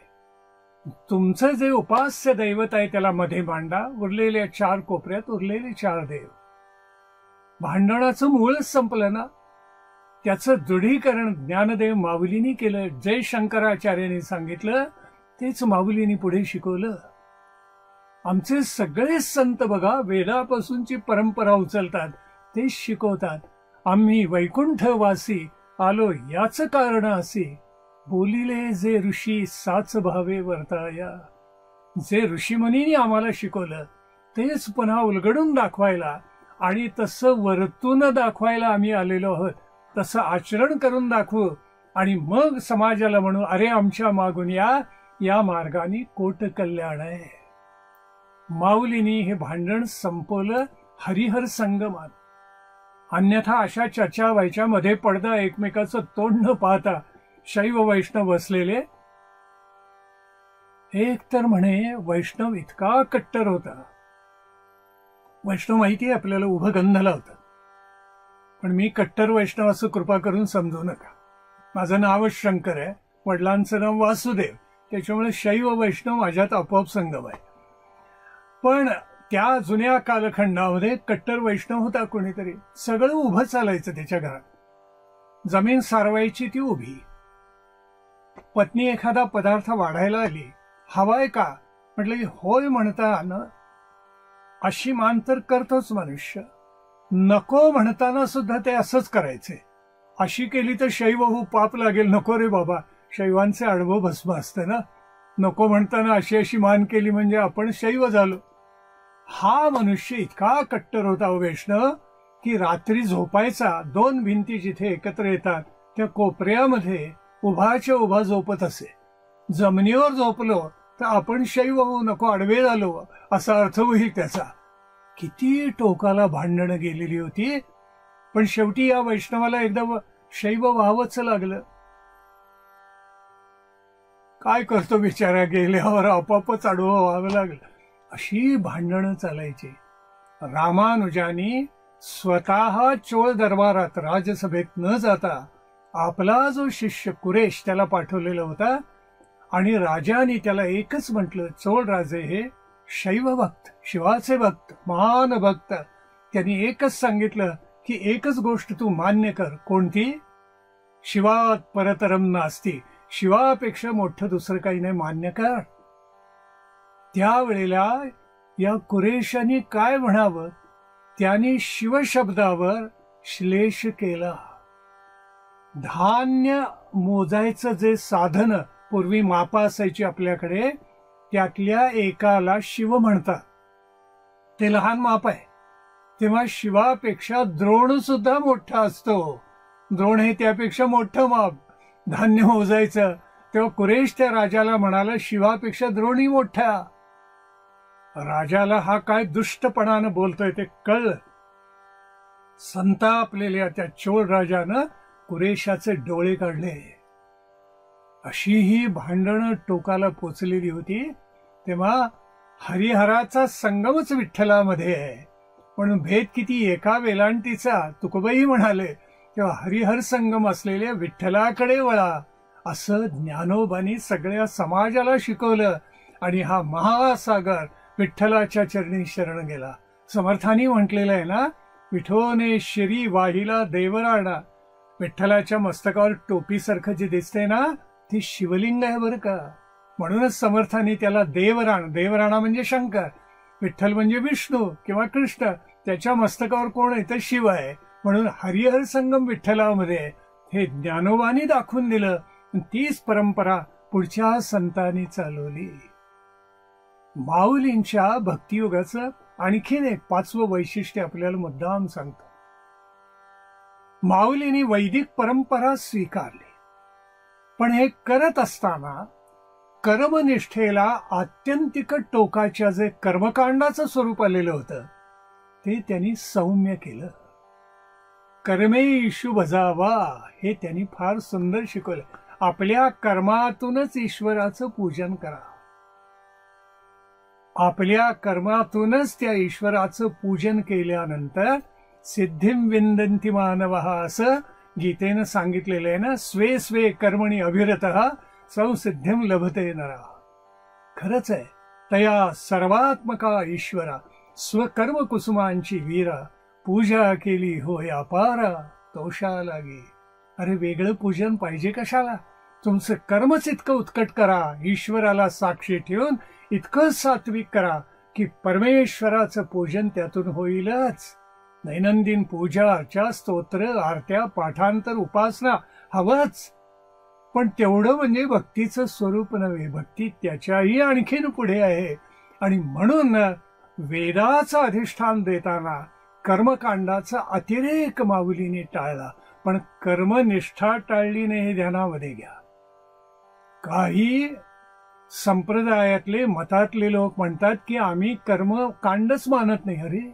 तुमचं जे उपास्य दैवत आहे त्याला मध्ये मांडा, उरलेल्या 4 कोपऱ्यात उरलेले 4 देव. भांडणाचं मूळच संपलं ना. त्याचं दृढीकरण ज्ञानदेव माऊलींनी केलं. जे शंकराचार्यांनी सांगितलं तेच माऊलींनी पुढे शिकवलं. आमचे सगळे संत बघा वेदापासूनची परंपरा उचलतात, तेच शिकवतात. आम्ही वैकुंठवासी आलो याचं कारण असे, बोलिले जे ऋषी साच भावे वर्ताया. जे ऋषीमुनींनी आम्हाला शिकवलं तेच पुन्हा उलगडून दाखवायला आणि तसं वर्तून दाखवायला आम्ही आलेलो आहोत. तसं आचरण करून दाखवू आणि मग समाजाला म्हणू, अरे आमच्या मागून या, या मार्गाने कोट कल्याण आहे. माऊलींनी हे भांडण संपवलं हरिहर संगमात. अन्यथा अशा चर्चा व्हायच्या, मध्ये पडदा, एकमेकाचं तोंड न पाहता शैव वैष्णव बसलेले. एक तर म्हणे वैष्णव इतका कट्टर होता, वैष्णव माहिती आहे आपल्याला, उभं गंध लावतात. पण मी कट्टर वैष्णव असं कृपा करून समजू नका. माझं नावच शंकर आहे, वडिलांचं नाव वासुदेव, त्याच्यामुळे शैव वैष्णव माझ्यात आपोआप संगम आहे. पण त्या जुन्या कालखंडामध्ये कट्टर वैष्णव होता कोणीतरी, सगळं उभं चालायचं त्याच्या घरात. जमीन सारवायची ती उभी. पत्नी एखादा पदार्थ वाढायला आली, हवाय का म्हटलं की होय म्हणताना अशी मान तर करतोच मनुष्य, नको म्हणताना सुद्धा ते असंच करायचे. अशी केली तर शैव हो पाप लागेल, नको रे बाबा, शैवांचे आडवं भस्म असतं ना. नको म्हणताना अशी अशी मान केली म्हणजे आपण शैव झालो. हा मनुष्य इतका कट्टर होता वैष्णव की रात्री झोपायचा, 2 भिंती जिथे एकत्र येतात त्या कोपऱ्यामध्ये उभाच्या उभा झोपत असे. जमिनीवर झोपलो तर आपण शैव होऊ, नको आडवे झालो असा अर्थ होईल त्याचा. किती टोकाला भांडणं गेलेली होती, पण शेवटी या वैष्णवाला एकदा शैव व्हावंच लागलं. काय करतो बिचारा, गेल्यावर आपापच आडवं व्हावं लागलं. अशी भांडणं चालायची. रामानुजानी स्वतः चोळ दरबारात राजसभेत न जाता आपला जो शिष्य कुरेश त्याला पाठवलेला होता, आणि राजाने त्याला एकच म्हटलं, चोळ राजे हे शैव भक्त, शिवाचे भक्त, महान भक्त. त्यांनी एकच सांगितलं की एकच गोष्ट तू मान्य कर. कोणती? शिवात परतरम नास्ती, शिवापेक्षा मोठं दुसरं काही नाही, मान्य कर. त्यावेळेला या कुरेशाने काय म्हणावं, त्याने शिवशब्दावर श्लेष केला. धान्य मोजायचं जे साधन पूर्वी मापा असायची आपल्याकडे, त्यातल्या एकाला शिव म्हणतात. ते लहान माप आहे. तेव्हा शिवापेक्षा द्रोण सुद्धा मोठा असतो. द्रोण हे त्यापेक्षा मोठं माप, धान्य मोजायचं. तेव्हा कुरेश त्या राजाला म्हणाला, शिवापेक्षा द्रोणी मोठा. राजाला हा काय दुष्टपणानं बोलतोय ते कळलं. संतापलेल्या त्या चोळ राजानं कुरेशाचे डोळे काढले. अशी ही भांडणं टोकाला पोचलेली होती. तेव्हा हरिहराचा संगमच विठ्ठलामध्ये आहे, म्हणून भेद किती एका वेलांटीचा, तुकोबाई म्हणाले. तेव्हा हरिहर संगम असलेल्या विठ्ठलाकडे वळा असं ज्ञानोबांनी सगळ्या समाजाला शिकवलं. आणि हा महासागर विठ्ठलाच्या चरणी शरण गेला. समर्थांनी म्हटलेलं आहे ना, विठोने शिरी वाहिला देवराणा. विठ्ठलाच्या मस्तकावर टोपीसारखं जे दिसतंय ना, ती शिवलिंग आहे बरं का. म्हणूनच समर्थांनी त्याला देवराण, देवराणा म्हणजे शंकर, विठ्ठल म्हणजे विष्णू किंवा कृष्ण, त्याच्या मस्तकावर कोण आहे तर शिव आहे. म्हणून हरिहर संगम विठ्ठलामध्ये हे ज्ञानोबांनी दाखवून दिलं. तीच परंपरा पुढच्या संतांनी चालवली. माऊलींच्या भक्तियुगाचं आणखीन एक 5वं वैशिष्ट्य आपल्याला मुद्दाम सांगतो. माऊलींनी वैदिक परंपरा स्वीकारली, पण हे करत असताना कर्मनिष्ठेला आत्यंतिक टोकाच्या जे कर्मकांडाचं स्वरूप आलेलं होतं ते त्यांनी सौम्य केलं. कर्मेषु भजावा हे त्यांनी फार सुंदर शिकवलं. आपल्या कर्मातूनच ईश्वराचं पूजन करा. आपल्या कर्मातूनच त्या ईश्वराचं पूजन केल्यानंतर सिद्धिं विंदन्ति मानवः असं गीतेनं सांगितलेलं आहे ना. स्वे स्वे कर्मणी अभिरतः संसिद्धिं लभते नरः. खरंच आहे, तया सर्वात्मका ईश्वरा स्वकर्म कुसुमांची वीरा पूजा केली होय अपारा तोषा लागे. अरे वेगळं पूजन पाहिजे कशाला? तुमचं कर्मच इतकं उत्कट करा, ईश्वराला साक्षी ठेवून इतकं सात्विक करा की परमेश्वराचं पूजन त्यातून होईलच. दैनंदिन पूजा अर्चा, स्तोत्र, आरत्या, पाठांतर, उपासना हवंच, पण तेवढं म्हणजे भक्तीचं स्वरूप नव्हे. भक्ती त्याच्याही आणखीन पुढे आहे. आणि म्हणून वेदाचं अधिष्ठान देताना कर्मकांडाचा अतिरेक माऊलीने टाळला, पण कर्मनिष्ठा टाळली नाही हे ध्यानामध्ये घ्या. काही संप्रदायातले मतातले लोक म्हणतात की आम्ही कर्मकांडच मानत नाही. अरे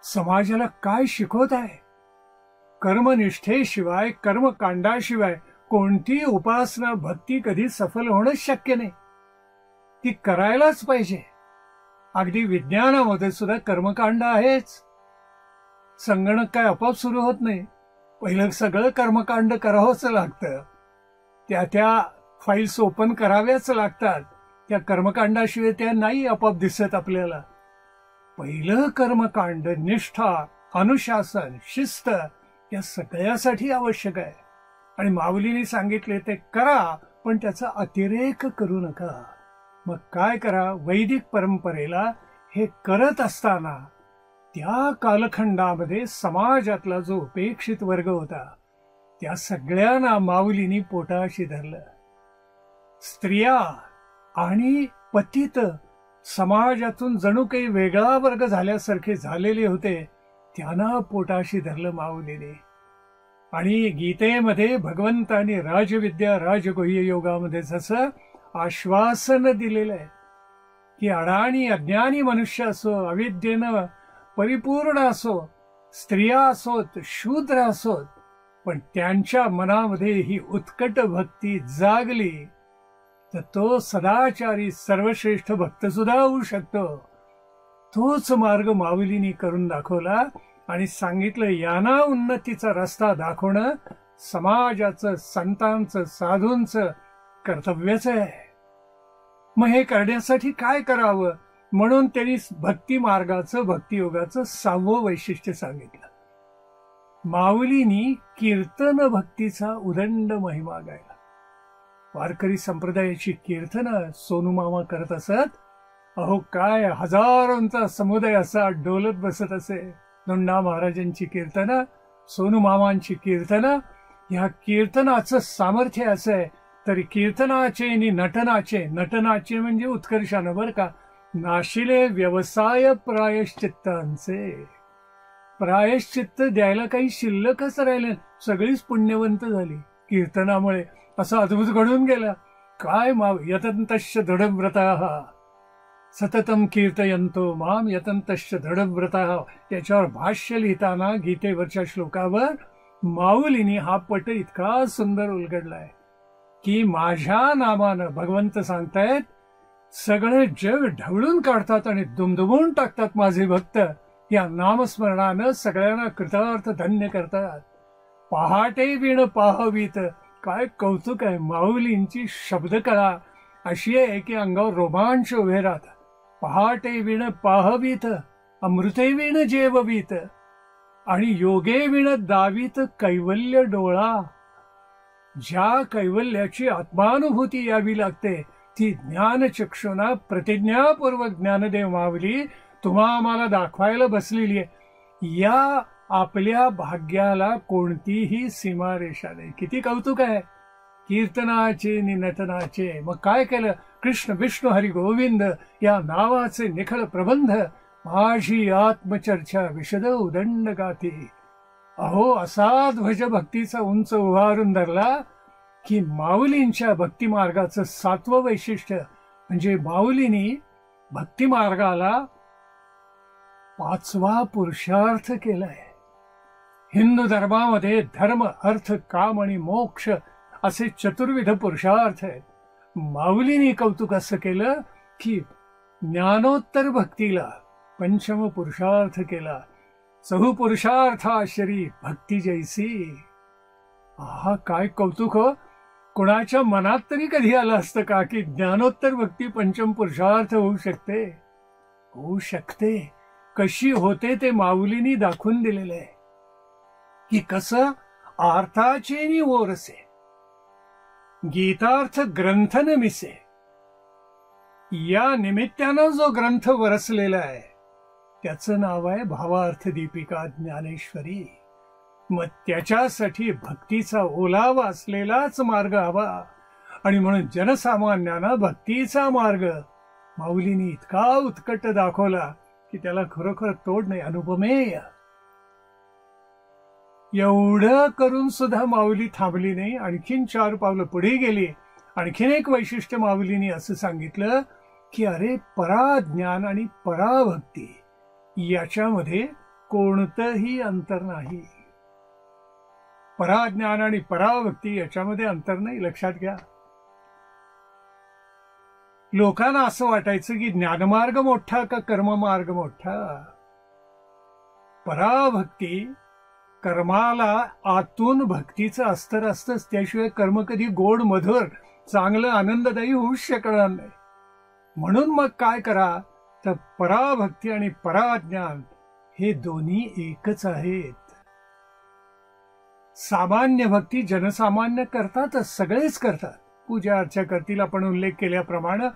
समाजाला काय शिकवत आहे? कर्मनिष्ठेशिवाय, कर्मकांडाशिवाय कोणती उपासना भक्ती कधी सफल होणंच शक्य नाही. ती करायलाच पाहिजे. अगदी विज्ञानामध्ये सुद्धा कर्मकांड आहेच. संगणक काय आपोआप सुरू होत नाही. पहिलं सगळं कर्मकांड करावंच लागतं. त्या फाईल्स ओपन कराव्याच लागतात. त्या कर्मकांडाशिवाय त्या नाही आपोआप दिसत आपल्याला. पहिलं कर्मकांड निष्ठा, अनुशासन, शिस्त या सगळ्यासाठी आवश्यक आहे. आणि माऊलीने सांगितले ते करा, पण त्याचा अतिरेक करू नका. मग काय करा, वैदिक परंपरेला हे करत असताना त्या कालखंडामध्ये समाजातला जो उपेक्षित वर्ग होता त्या सगळ्यांना माऊलींनी पोटाशी धरलं. स्त्रिया आणि पतित समाजातून जणू काही वेगळा वर्ग झाल्यासारखे झालेले होते, त्यांना पोटाशी धरलं माऊलीने. आणि गीतेमध्ये भगवंतांनी राजविद्या राजगुह्य योगामध्ये जसं आश्वासन दिलेलं आहे की अडाणी अज्ञानी मनुष्य असो, अविद्येनं परिपूर्ण असो, स्त्रिया असोत, शूद्र असोत, पण त्यांच्या मनामध्ये ही उत्कट भक्ती जागली तर तो सदाचारी सर्वश्रेष्ठ भक्त सुद्धा होऊ शकतो. तोच मार्ग माऊलींनी करून दाखवला आणि सांगितलं यांना उन्नतीचा रस्ता दाखवणं समाजाचं, संतांचं, साधूंचं कर्तव्यच आहे. मग हे करण्यासाठी काय करावं, म्हणून त्यांनी भक्ती मार्गाचं, भक्तियोगाचं 6वं वैशिष्ट्य सांगितलं. माऊलींनी कीर्तन भक्तीचा उदंड महिमा गायला. वारकरी संप्रदायाची कीर्तनं सोनूमामा करत असत. अहो काय हजारोंचा समुदाय असा डोलत बसत असे. धोंडा महाराजांची कीर्तनं, सोनूमामांची कीर्तनं, ह्या कीर्तनाचं सामर्थ्य असं आहे. तरी कीर्तनाचे आणि नटनाचे, नटनाचे म्हणजे उत्कर्षानं बरं का, नाशिले व्यवसाय प्रायश्चित्तांचे. प्रायश्चित्त द्यायला काही शिल्लकच राहिले, सगळीच पुण्यवंत झाली कीर्तनामुळे. असं अद्भुत घडून गेलं. काय यतंतश्च दृढव्रताः सततम कीर्तयंतो माम यतंतश्च दृढव्रताः. त्याच्यावर भाष्य लिहिताना गीतेवरच्या श्लोकावर माऊलींनी हा पट इतका सुंदर उलगडलाय की माझ्या नामानं भगवंत सांगतायत सगळे जग ढवळून काढतात आणि दुमदुमून टाकतात माझे भक्त. या नामस्मरणानं सगळ्यांना कृतार्थ धन्य करतात. पहाटे विण पाहावीत. काय कौतुक आहे. माऊलींची शब्दकला अशी आहे की अंगावर रोमांच उभे राहतात. पहाटे विण पाहावीत, अमृते विण जेववीत, आणि योगे विण दावीत कैवल्य डोळा. ज्या कैवल्याची आत्मानुभूती यावी लागते ती ज्ञानचक्षुना प्रतिज्ञापूर्वक ज्ञानदेव माऊली तुम्हा आम्हाला दाखवायला बसलेली आहे. या आपल्या भाग्याला कोणतीही सीमारेषा नाही. किती कौतुक आहे कीर्तनाचे नि नटनाचे. मग काय केलं, कृष्ण विष्णू हरी गोविंद या नावाचे निखळ प्रबंध माझी आत्मचर्चा विशद उदंड गाती. अहो असा ध्वज भक्तीचा उंच उभारून धरला की माऊलींच्या भक्तिमार्गाचं 7वं वैशिष्ट्य म्हणजे माऊलींनी भक्तिमार्गाला 5वा पुरुषार्थ केलाय. हिंदू धर्मामध्ये धर्म, अर्थ, काम आणि मोक्ष असे चतुर्विध पुरुषार्थ आहेत. माऊलींनी कौतुक असं केलं की ज्ञानोत्तर भक्तीला 5म पुरुषार्थ केला. 4 पुरुषार्था शरी भक्ती जैसी. हा काय कौतुक हो. कोणाच्या मनात तरी कधी आलं असतं का की ज्ञानोत्तर भक्ती 5म पुरुषार्थ होऊ शकते? होऊ शकते. कशी होते ते माऊलींनी दाखवून दिलेलं आहे की कसं आर्थाचे नि ओरसे गीतार्थ ग्रंथ न मिसे. या निमित्तानं जो ग्रंथ वरसलेला आहे त्याचं नाव आहे भावार्थ दीपिका ज्ञानेश्वरी. मग त्याच्यासाठी भक्तीचा ओलावा असलेलाच मार्ग हवा. आणि म्हणून जनसामान्यांना भक्तीचा मार्ग माऊलींनी इतका उत्कट दाखवला की त्याला खरोखर तोड नाही. अनुपमेय. एवढं करून सुद्धा माऊली थांबली नाही. आणखीन 4 पावलं पुढे गेली. आणखीन एक वैशिष्ट्य माऊलींनी असं सांगितलं की अरे पराज्ञान आणि पराभक्ती याच्यामध्ये कोणतंही अंतर नाही. पराज्ञान आणि पराभक्ती याच्यामध्ये अंतर नाही. लक्षात घ्या. लोकांना असं वाटायचं की ज्ञानमार्ग मोठा का कर्ममार्ग मोठा. पराभक्ती कर्माला आतून भक्तीचं अस्तर असतंच, त्याशिवाय कर्म कधी गोड मधुर चांगलं आनंददायी होऊच शकणार नाही. म्हणून मग काय करा तर पराभक्ती आणि पराज्ञान हे दोन्ही एकच आहेत. सामान्य भक्ती जनसामान्य करतातच, सगळेच करतात. पूजा अर्चा करतील, आपण उल्लेख केल्याप्रमाणे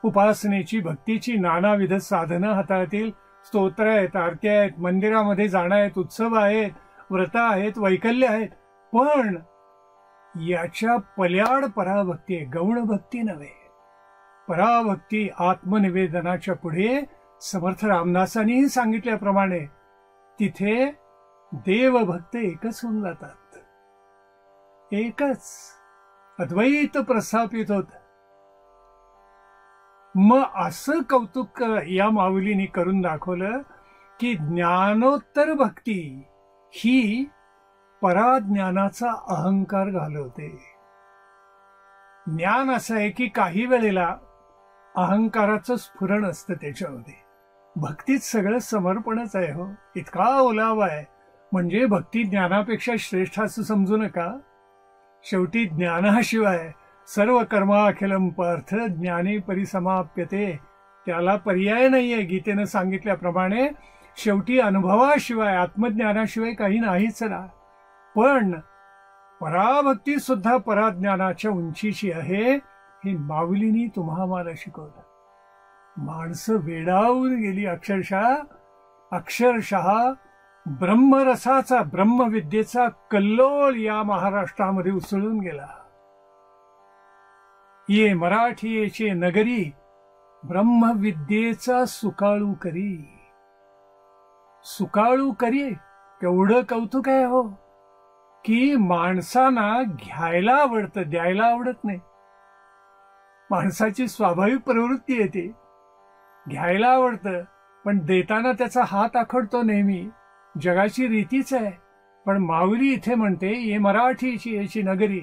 उपासनेची भक्तीची नानाविध साधनं हाताळतील, स्तोत्र आहेत, आरत्या आहेत, मंदिरामध्ये जाणं आहेत, उत्सव आहेत, व्रत आहेत, वैकल्य आहेत. पण याच्या पल्याड पराभक्ती आहे, गौण भक्ती नव्हे. पराभक्ती आत्मनिवेदनाच्या पुढे समर्थ रामदासांनीही सांगितल्याप्रमाणे तिथे देवभक्त एकच होऊन जातात. एकच अद्वैत प्रस्थापित होत. मग असं कौतुक या माऊलीने करून दाखवलं की ज्ञानोत्तर भक्ती ही पराज्ञानाचा अहंकार घालवते. ज्ञान असं आहे की काही वेळेला अहंकाराचं स्फुरण असतं त्याच्यामध्ये. भक्तीत सगळं समर्पणच आहे. हो, इतका ओलावा आहे. म्हणजे भक्ती ज्ञानापेक्षा श्रेष्ठ असं समजू नका. शेवटी ज्ञानाशिवाय सर्व कर्माखिलम पार्थ ज्ञानी परिसमाप्यते, त्याला पर्याय नाहीये. गीतेनं सांगितल्याप्रमाणे शेवटी अनुभवाशिवाय आत्मज्ञानाशिवाय काही नाहीच ना. पण पराभक्ती सुद्धा पराज्ञानाच्या उंचीची आहे, हे माऊलींनी तुम्हाला शिकवलं. माणसं वेडावून गेली. अक्षरशः ब्रह्मरसाचा, ब्रह्मविद्येचा कल्लोळ या महाराष्ट्रामध्ये उसळून गेला. ये मराठीचे नगरी ब्रह्मविद्येचा सुकाळू करी. सुकाळू करी केवढं कौतुक आहे हो, की माणसांना घ्यायला आवडतं, द्यायला आवडत नाही. माणसाची स्वाभाविक प्रवृत्ती येते, घ्यायला आवडतं, पण देताना त्याचा हात आखडतो नेहमी. जगाची रीतीच आहे. पण माऊली इथे म्हणते, ये मराठीची याची नगरी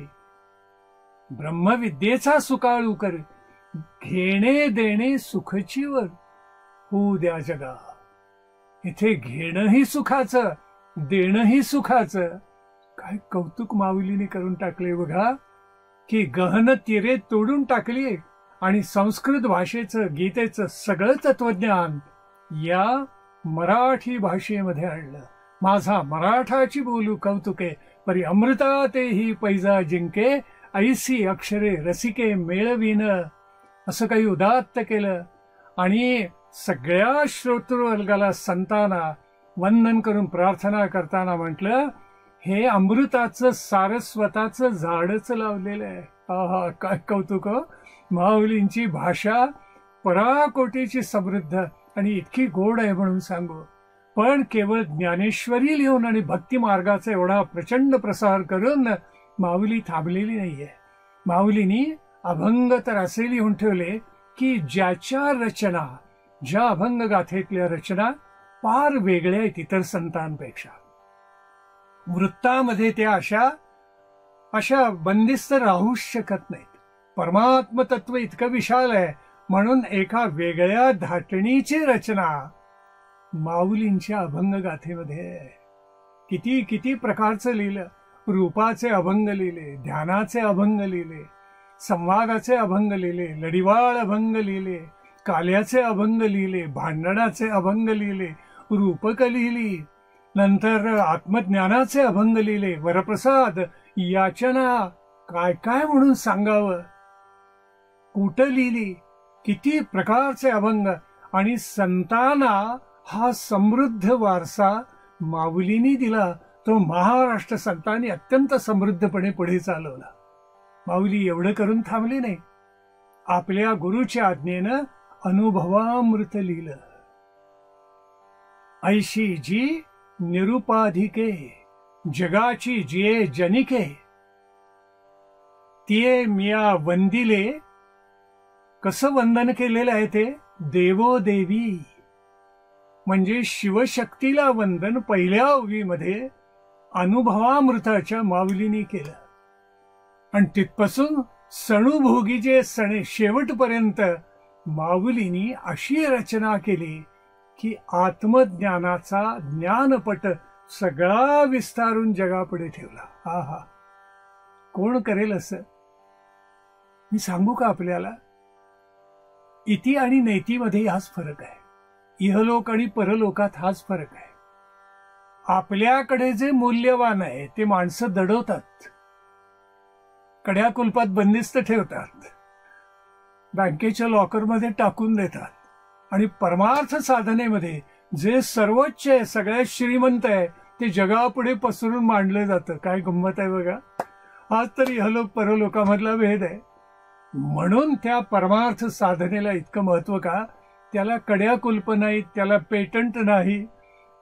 ब्रह्मविद्येचा सुकाळू कर, घेणे देणे सुखचीवर होऊ द्या जगा. इथे घेणंही सुखाचं, देणंही सुखाचं. काय कौतुक माऊलीने करून टाकले बघा, की गहन तिरे तोडून टाकली आणि संस्कृत भाषेचं, गीतेचं सगळं तत्वज्ञान या मराठी भाषेमध्ये आणलं. माझा मराठाची बोलू कौतुके, परी अमृता तेही पैजा जिंके, ऐसी अक्षरे रसिके मेळवीन. असं काही उदात्त केलं आणि सगळ्या श्रोतृवर्गाला, संतांना वंदन करून प्रार्थना करताना म्हटलं, हे अमृताचं सारस्वताचं झाडच लावलेलं आहे. आहा, काय कौतुक. माऊलींची भाषा पराकोटीची समृद्ध आणि इतकी गोड आहे म्हणून सांगू. पण केवळ ज्ञानेश्वरी लिहून आणि भक्ती मार्गाचा एवढा प्रचंड प्रसार करून माऊली थांबलेली नाहीये. माऊलींनी अभंग तर असे लिहून ठेवले की ज्याच्या रचना, ज्या अभंग गाथेतल्या रचना फार वेगळ्या आहेत इतर संतांपेक्षा. वृत्तामध्ये त्या अशा बंदिस्त राहूच शकत नाहीत. परमात्म तत्व इतकं विशाल आहे म्हणून एका वेगळ्या धाटणीची रचना माऊलींच्या अभंग गाथेमध्ये आहे. किती किती प्रकारचं लिहिलं. रूपाचे अभंग लिहिले, ध्यानाचे अभंग लिहिले, संवादाचे अभंग लिहिले, लढिवाळ अभंग लिहिले, काल्याचे अभंग लिहिले, भांडणाचे अभंग लिहिले, रूपक लिहिली, नंतर आत्मज्ञानाचे अभंग लिहिले, वरप्रसाद, याचना, काय काय म्हणून सांगावं, कुठं लिहिली, किती प्रकारचे अभंग. आणि संतांना हा समृद्ध वारसा माऊलींनी दिला. तो महाराष्ट्र संतांनी अत्यंत समृद्धपणे पुढे चालवला. माऊली एवढं करून थांबली नाही. आपल्या गुरुच्या आज्ञेनं अनुभवामृत लिहिलं. ऐशी जी निरुपाधिके, जगाची जिये जनिके, तिये मिया वंदिले. कसं वंदन केलेलं आहे ते? देवो देवी, म्हणजे शिवशक्तीला वंदन पहिल्या ओवीमध्ये अनुभवामृताच्या माऊलींनी केलं. आणि तिथपासून सणुभोगीचे सणे शेवटपर्यंत माऊलींनी अशी रचना केली की आत्मज्ञानाचा ज्ञानपट सगळा विस्तारून जगापुढे ठेवला. हा हा, कोण करेल असं? मी सांगू का आपल्याला? इति आणि नैतीमध्ये हाच फरक आहे. इहलोक आणि परलोकात हाच फरक आहे. आपल्याकडे जे मूल्यवान आहे ते माणसं दडवतात, कड्या कुलपात बंदिस्त ठेवतात, बँकेच्या लॉकरमध्ये टाकून देतात. आणि परमार्थ साधनेमध्ये जे सर्वोच्च आहे, सगळ्यात श्रीमंत आहे, ते जगापुढे पसरून मांडलं जातं. काय गंमत आहे बघा. हाच तर इहलोक परलोकामधला भेद आहे. म्हणून त्या परमार्थ साधनेला इतकं महत्व का? त्याला कड्या कुलप नाहीत, त्याला पेटंट नाही,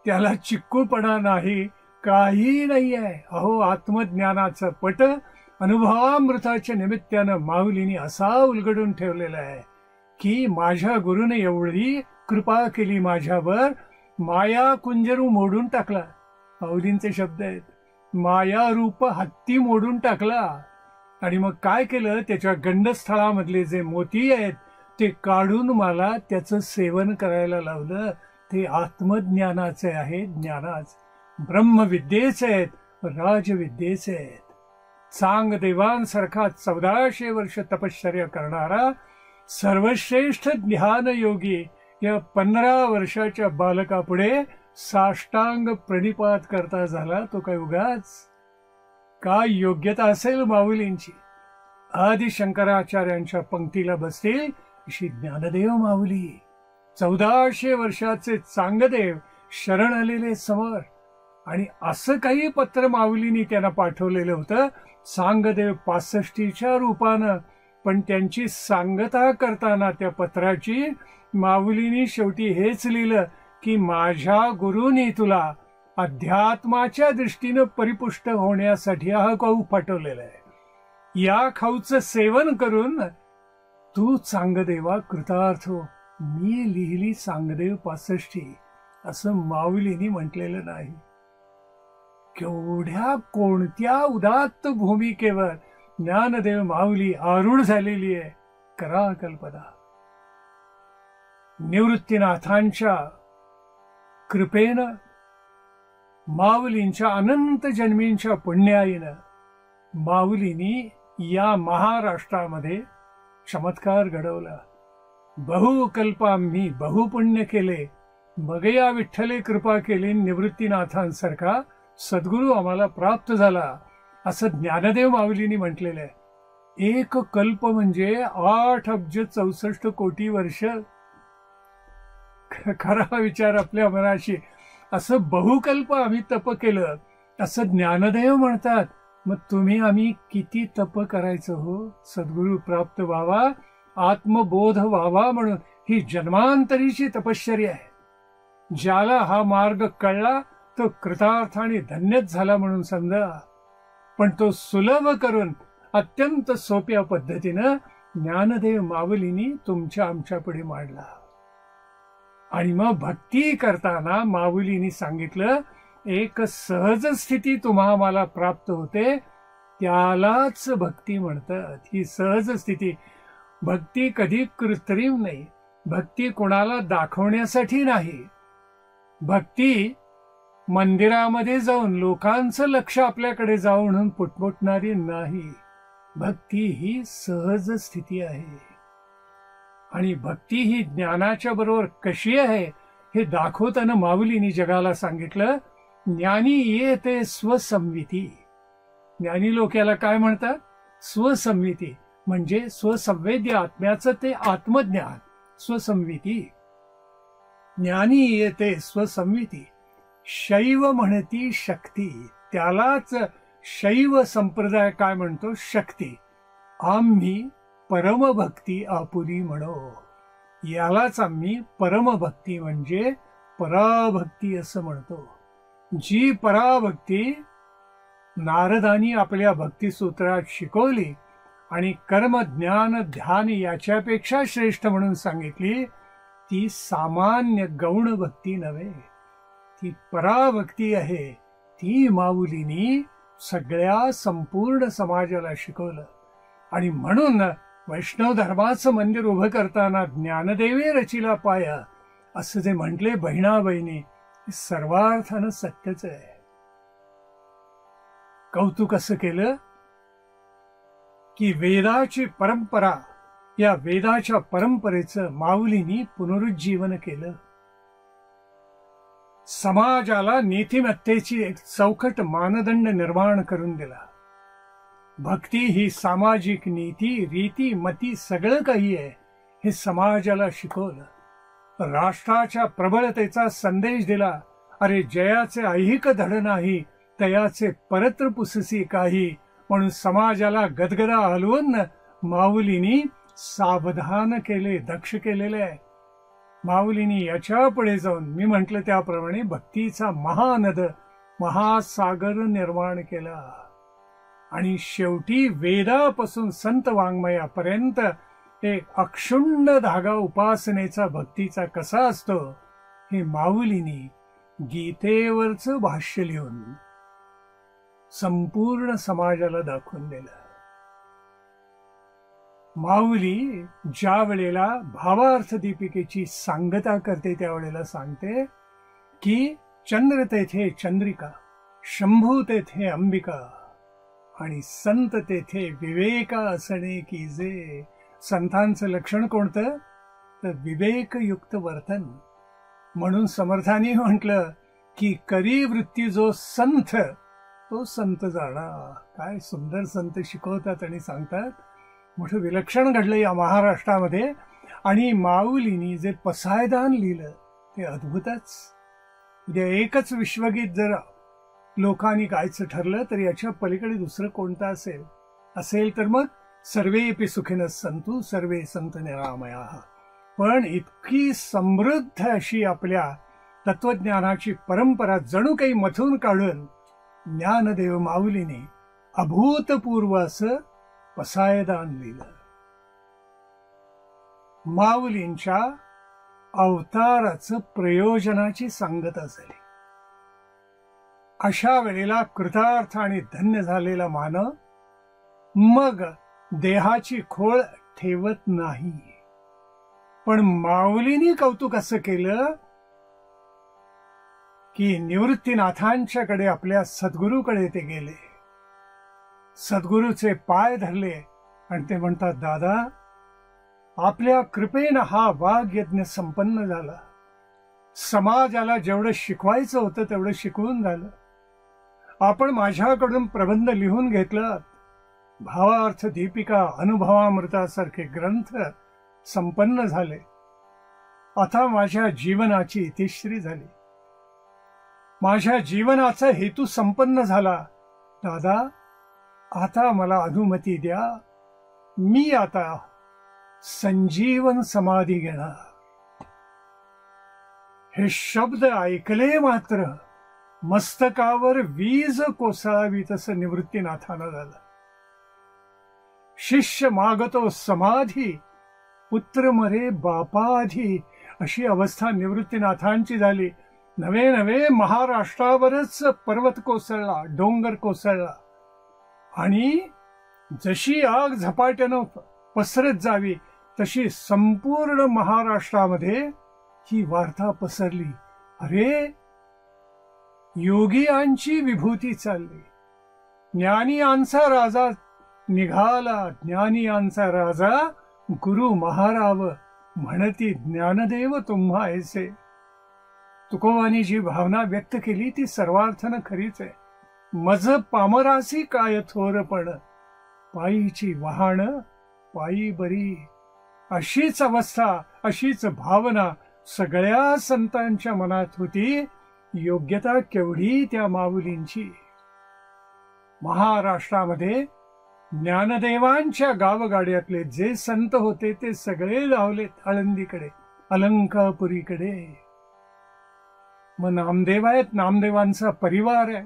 त्याला चिक्कूपणा नाही, काही नाही आहे. अहो, आत्मज्ञानाचं पट अनुभवामृताच्या निमित्तानं माऊलींनी असा उलगडून ठेवलेला आहे की माझ्या गुरुने एवढी कृपा केली माझ्यावर, माया कुंजरू मोडून टाकला. माऊलींचे शब्द आहेत, माया रूप हत्ती मोडून टाकला. आणि मग काय केलं? त्याच्या गंडस्थळामधले जे मोती आहेत ते काढून मला त्याचं सेवन करायला लावलं. ते आत्मज्ञानाचे आहेत, ज्ञानाचे, ब्रह्मविद्येचे आहेत, राजविद्येचे आहेत. चांगदेवांसारखा 1400 वर्ष तपश्चर्या करणारा सर्वश्रेष्ठ ध्यानयोगी या 15 वर्षाच्या बालकापुढे साष्टांग प्रणिपात करता झाला तो काय उगाच? काय योग्यता असेल माऊलींची? आदि शंकराचार्यांच्या पंक्तीला बसतील अशी ज्ञानदेव माऊली. 1400 वर्षाचे चांगदेव शरण आलेले समर. आणि असं काही पत्र माऊलींनी त्यांना पाठवलेलं होतं चांगदेव 65च्या रूपानं. पण त्यांची सांगता करताना त्या पत्राची माऊलींनी शेवटी हेच लिहिलं की माझ्या गुरुनी तुला अध्यात्माच्या दृष्टीनं परिपुष्ट होण्यासाठी हा खाऊ पाठवलेला आहे. या खाऊचं सेवन करून तू चांगदेवा कृतार्थ हो. मी लिहिली चांगदेव 65 असं माऊलींनी म्हटलेलं नाही. केवढ्या कोणत्या उदात्त भूमिकेवर ज्ञानदेव माऊली आरूढ झालेली आहे, करा कल्पना. निवृत्तीनाथांच्या कृपेनं, माऊलींच्या अनंत जन्मींच्या पुण्याईनं माऊलींनी या महाराष्ट्रामध्ये चमत्कार घडवला. बहुकल्पांनी बहुपुण्य केले, मग या विठ्ठले कृपा केली, निवृत्तीनाथांसारखा सद्गुरू आम्हाला प्राप्त झाला असं ज्ञानदेव माऊलींनी म्हटलेलं आहे. एक कल्प म्हणजे 8 अब्ज 64 कोटी वर्ष. खरा विचार आपल्या मनाशी. असं बहुकल्प आम्ही तप केलं असं ज्ञानदेव म्हणतात. मग तुम्ही आम्ही किती तप करायचं हो सद्गुरू प्राप्त व्हावा, आत्मबोध व्हावा म्हणून. ही जन्मांतरीची तपश्चर्या आहे. ज्याला हा मार्ग कळला तो कृतार्थ आणि धन्यच झाला म्हणून समजा. पण तो सुलभ करून अत्यंत सोप्या पद्धतीनं ज्ञानदेव माऊलींनी तुमच्या आमच्या पुढे मांडला. आणि मग भक्ती करताना माऊलींनी सांगितलं एक सहज स्थिती तुम्हा मला प्राप्त होते, त्यालाच भक्ती म्हणतात. ही सहज स्थिती. भक्ती कधी कृत्रिम नाही, भक्ती कोणाला दाखवण्यासाठी नाही. भक्ती मंदिरामध्ये जाऊन लोकांचं लक्ष आपल्याकडे जाऊ म्हणून पुटपुटणारी नाही. भक्ती ही सहज स्थिती आहे. आणि भक्ती ही ज्ञानाच्या बरोबर कशी आहे हे दाखवताना माऊलींनी जगाला सांगितलं, ज्ञानी येते स्वसंविती. ज्ञानी लोक याला काय म्हणतात? स्वसंविती. म्हणजे स्वसंवेद्य आत्म्याचं ते आत्मज्ञान, स्वसंविती. ज्ञानी येते स्वसंविती. शैव म्हणती शक्ती. त्यालाच शैव संप्रदाय काय म्हणतो? शक्ती. आम्ही परमभक्ती आपुली म्हणो. यालाच आम्ही परमभक्ती म्हणजे पराभक्ती असं म्हणतो. जी पराभक्ती नारदांनी आपल्या भक्तिसूत्रात शिकवली आणि कर्म ज्ञान ध्यान याच्यापेक्षा श्रेष्ठ म्हणून सांगितली, ती सामान्य गौण भक्ती नव्हे, ती पराभक्ती आहे. ती माऊलींनी सगळ्या संपूर्ण समाजाला शिकवलं. आणि म्हणून वैष्णव धर्माचं मंदिर उभं करताना ज्ञानदेवे रचिला पाया असं जे म्हटले बहिणा बहिणी, हे सर्वार्थानं सत्यच आहे. कौतुक असं केलं की वेदाची परंपरा, या वेदाच्या परंपरेचं माऊलींनी पुनरुज्जीवन केलं. समाजाला नीतिमत्तेची एक चौकट मानदंड निर्माण करून दिला. भक्ती ही सामाजिक नीती, रीती, मती सगळं काही आहे हे समाजाला शिकवलं. राष्ट्राच्या प्रबळतेचा संदेश दिला. अरे जयाचे ऐहिक धड नाही, तयाचे परत्र पुससी काही, म्हणून समाजाला गदगदा हलवून माऊलींनी सावधान केले, दक्ष केलेले आहे. माऊलींनी याच्या पुढे जाऊन मी म्हटलं त्याप्रमाणे भक्तीचा महानद, महासागर निर्माण केला. आणि शेवटी वेदापासून संत वाङ्मयापर्यंत एक अक्षुण्ण धागा उपासनेचा, भक्तीचा कसा असतो हे माऊलींनी गीतेवरचं भाष्य लिहून संपूर्ण समाजाला दाखवून दिलं. माऊली ज्या वेळेला भावार्थ दीपिकेची सांगता करते त्यावेळेला सांगते की चंद्र तेथे चंद्रिका, शंभू तेथे अंबिका, आणि संत तेथे विवेका असणे की जे. संतांचं लक्षण कोणतं तर विवेकयुक्त वर्तन. म्हणून समर्थांनी म्हटलं की करी वृत्ती जो संत तो संत जाणा. काय सुंदर संत शिकवतात आणि सांगतात. मोठं विलक्षण घडलं या महाराष्ट्रामध्ये. आणि माऊलींनी जे पसायदान लिहिलं ते अद्भुतच. उद्या एकच विश्वगीत जर लोकांनी गायचं ठरलं तर याच्या पलीकडे दुसरं कोणतं असेल तर मग सर्वेपि सुखिनः सन्तु सर्वे सन्तु निरामयाः. पण इतकी समृद्ध अशी आपल्या तत्वज्ञानाची परंपरा जणू काही मथून काढून ज्ञानदेव माऊलीने अभूतपूर्व असं पसायदान लिहिलं. माऊलींच्या अवताराचं प्रयोजनाची सांगता झाली. अशा वेळेला कृतार्थ आणि धन्य झालेला मानव मग देहाची खोळ ठेवत नाही. पण माऊलींनी कौतुक असं केलं की निवृत्तीनाथांच्याकडे, आपल्या सद्गुरूकडे ते गेले. सद्गुरूचे पाय धरले आणि ते म्हणतात, दादा आपल्या कृपेनं हा वाग्यज्ञ संपन्न झाला. समाजाला जेवढं शिकवायचं होतं तेवढं शिकवून झालं. आपण माझ्याकडून प्रबंध लिहून घेतला. भावार्थ दीपिका, अनुभवामृतासारखे ग्रंथ संपन्न झाले. आता माझ्या जीवनाची इतिश्री झाली. माझ्या जीवनाचा हेतू संपन्न झाला. दादा आता मला अनुमती द्या, मी आता संजीवन समाधी घेणार. हे शब्द ऐकले मात्र मस्तकावर वीज कोसळावी तसं निवृत्तीनाथानं झालं. शिष्य मागतो समाधी, पुत्र मरे बापाधी, अशी अवस्था निवृत्तीनाथांची झाली. नवे नवे महाराष्ट्रावरच पर्वत कोसळला, डोंगर कोसळला. आणि जशी आग झपाट्यानं पसरत जावी तशी संपूर्ण महाराष्ट्रामध्ये ही वार्ता पसरली. अरे योगियांची विभूती चालली. ज्ञानियांचा राजा निघाला, ज्ञानियांचा राजा गुरु महाराव, म्हणती ज्ञानदेव तुम्हा ऐसे. तुकोबांनी जी भावना व्यक्त केली ती सर्वार्थानं खरीच आहे. मज पामरासी काय थोरपण, पायीची वहाण पायी बरी. अशीच अवस्था, अशीच भावना सगळ्या संतांच्या मनात होती. योग्यता केवढी त्या माऊलींची. महाराष्ट्रामध्ये ज्ञानदेवांच्या गावगाड्यातले जे संत होते ते सगळे धावलेत आळंदीकडे, अलंकापुरीकडे. मग नामदेव आहेत, नामदेवांचा परिवार आहे,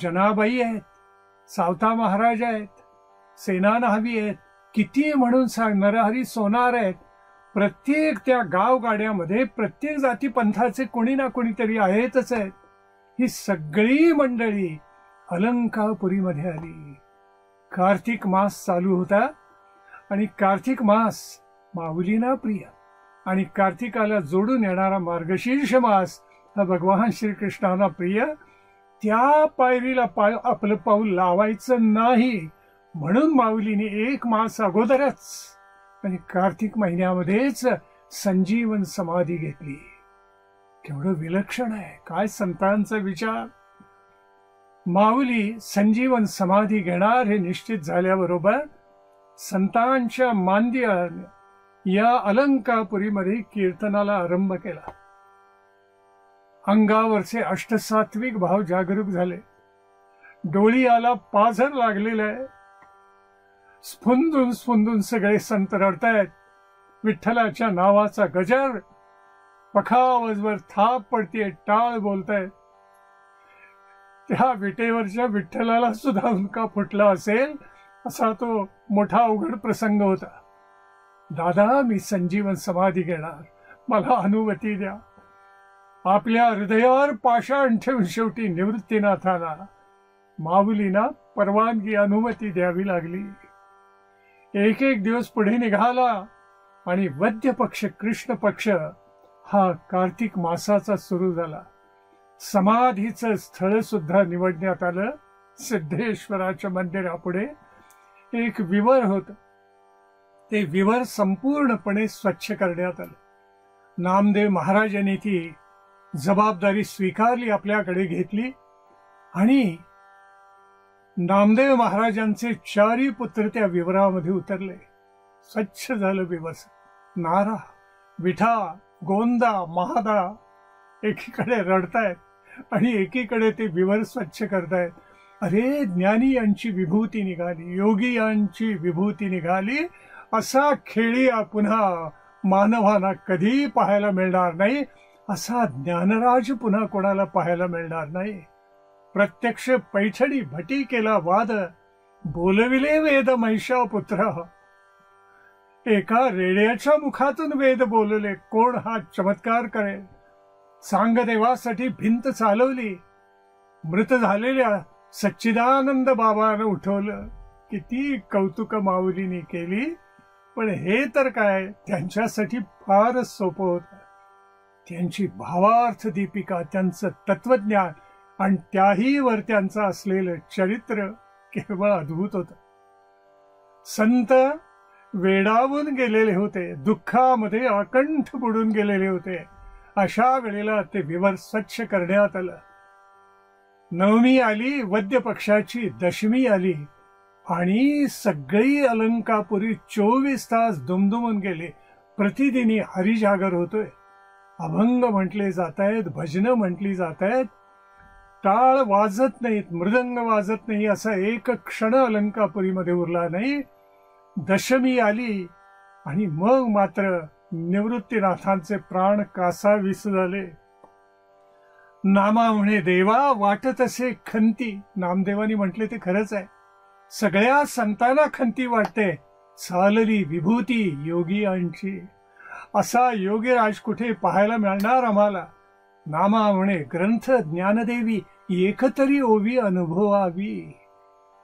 जनाबाई आहेत, सावता महाराज आहेत, सेना न्हावी आहेत, किती म्हणून सांग, नरहरी सोनार आहेत. प्रत्येक त्या गावगाड्यामध्ये प्रत्येक जाती पंथाचे कोणी ना कोणीतरी आहेतच आहेत. ही सगळी मंडळी अलंकापुरीमध्ये आली. कार्तिक मास चालू होता आणि कार्तिक मास माऊलींना प्रिय. आणि कार्तिकाला जोडून येणारा मार्गशीर्ष मास हा भगवान श्रीकृष्णांना प्रिय, त्या पायरीला आपलं पाऊल लावायचं नाही म्हणून माऊलीने 1 मास अगोदरच आणि कार्तिक महिन्यामध्येच संजीवन समाधी घेतली. केवढं विलक्षण आहे, काय संतांचा विचार. माऊली संजीवन समाधी घेणार हे निश्चित झाल्याबरोबर संतांच्या मांद्याने या अलंकापुरीमध्ये कीर्तनाला आरंभ केला. अंगावरचे अष्टसात्विक भाव जागरूक झाले. डोळीयाला पाझर लागलेलं आहे. स्फुंदून स्फुंदून सगळे संत रडतायत. विठ्ठलाच्या नावाचा गजर पखावजवर थाप पडतीये, टाळ बोलतायत. त्या विटेवरच्या विठ्ठलाला सुद्धा उंका फुटला असेल असा तो मोठा अवघड प्रसंग होता. दादा, मी संजीवन समाधी घेणार, मला अनुमती द्या. आपल्या हृदयावर पाषाण ठेवून शेवटी निवृत्तीनाथाला माऊलींना परवानगी, अनुमती द्यावी लागली. एक दिवस पुढे निघाला आणि वद्य पक्ष, कृष्ण पक्ष हा कार्तिक मासाचा सुरू झाला. समाधीचं स्थळ सुद्धा निवडण्यात आलं. सिद्धेश्वराच्या मंदिरापुढे एक विवर होत. ते विवर संपूर्णपणे स्वच्छ करण्यात आलं. नामदेव महाराजांनी ती जबाबदारी स्वीकारली, आपल्याकडे घेतली आणि नामदेव महाराजांचे 4 पुत्र त्या विवरामध्ये उतरले. स्वच्छ झालं विवर. नारा, विठा, गोंदा, महादा एकीकडे रडतायत आणि एकीकडे ते विवर स्वच्छ करतायत. अरे, ज्ञानी यांची विभूती निघाली, योगी यांची विभूती निघाली. असा खेळी पुन्हा मानवाला कधी पाहायला मिळणार नाही. असा ज्ञानराज पुन्हा कोणाला पाहायला मिळणार नाही. प्रत्यक्ष पैठणी भटी केला वाद, बोलविले वेद महिषा पुत्र. एका रेड्याच्या मुखातून वेद बोलले, कोण हा चमत्कार करेल. सांगदेवासाठी भिंत चालवली. मृत झालेल्या सच्चिदानंद बाबानं उठवलं. किती कौतुक माऊलीने केली. पण हे तर काय, त्यांच्यासाठी फारच सोपं होतं. त्यांची भावार्थ दीपिका, त्यांचं तत्वज्ञान आणि त्याही वर त्यांचं असलेलं चरित्र केवळ अद्भुत होतं. संत वेडावून गेलेले होते, दुःखामध्ये अकंठ बुडून गेलेले होते. अशा वेळेला ते विवर स्वच्छ करण्यात आलं. नवमी आली, वद्य पक्षाची दशमी आली आणि सगळी अलंकापुरी 24 तास दुमदुमून गेले. प्रतिदिनी हरिजागर होतोय. अभंग म्हटले जात आहेत, भजनं म्हटली जात आहेत. टाळ वाजत नाहीत, मृदंग वाजत नाही, असा एक क्षण अलंकापुरीमध्ये उरला नाही. दशमी आली आणि मग मात्र निवृत्तीनाथांचे प्राण कासावीस झाले. नामा म्हणे देवा वाटत असे खंती. नामदेवानी म्हटले ते खरंच आहे. सगळ्या संतांना खंती वाटते. चालली विभूती योगियांची. असा योगीराज कुठे पाहायला मिळणार आम्हाला. नामा म्हणे ग्रंथ ज्ञानदेवी एकतरी ओवी अनुभवावी.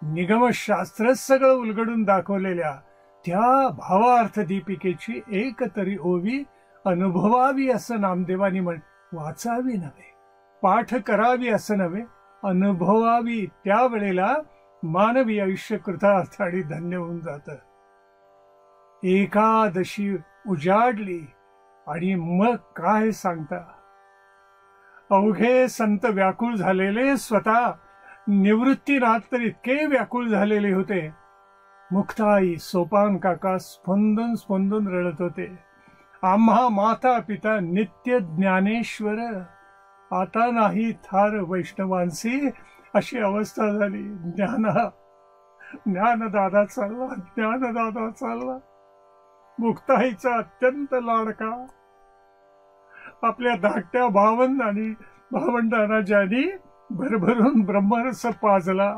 निगमशास्त्र सगळं उलगडून दाखवलेल्या त्या भावार्थ दीपिकेची एकतरी ओवी अनुभवावी असं नामदेवानी वाचावी नव्हे, पाठ करावी असं नव्हे, अनुभवावी. त्यावेळेला मानवी आयुष्य कृतार्थ आणि धन्य होऊन जातं. एकादशी उजाडली आणि मग काय सांगता. अवघे संत व्याकुळ झालेले. स्वतः निवृत्तीनाथ तर इतके व्याकुळ झालेले होते. मुक्ताई, सोपान काका स्पंदून स्पंदून रडत होते. आम्हा माता पिता नित्य ज्ञानेश्वर, आता नाही थार वैष्णवांसी. अशी अवस्था झाली. ज्ञानदादा चालला, ज्ञानदादा चालला. मुक्ताईचा अत्यंत लाडका, आपल्या धाकट्या भावंडांनी भावंडांना ज्यांनी भरभरून ब्रह्मरस पाजला,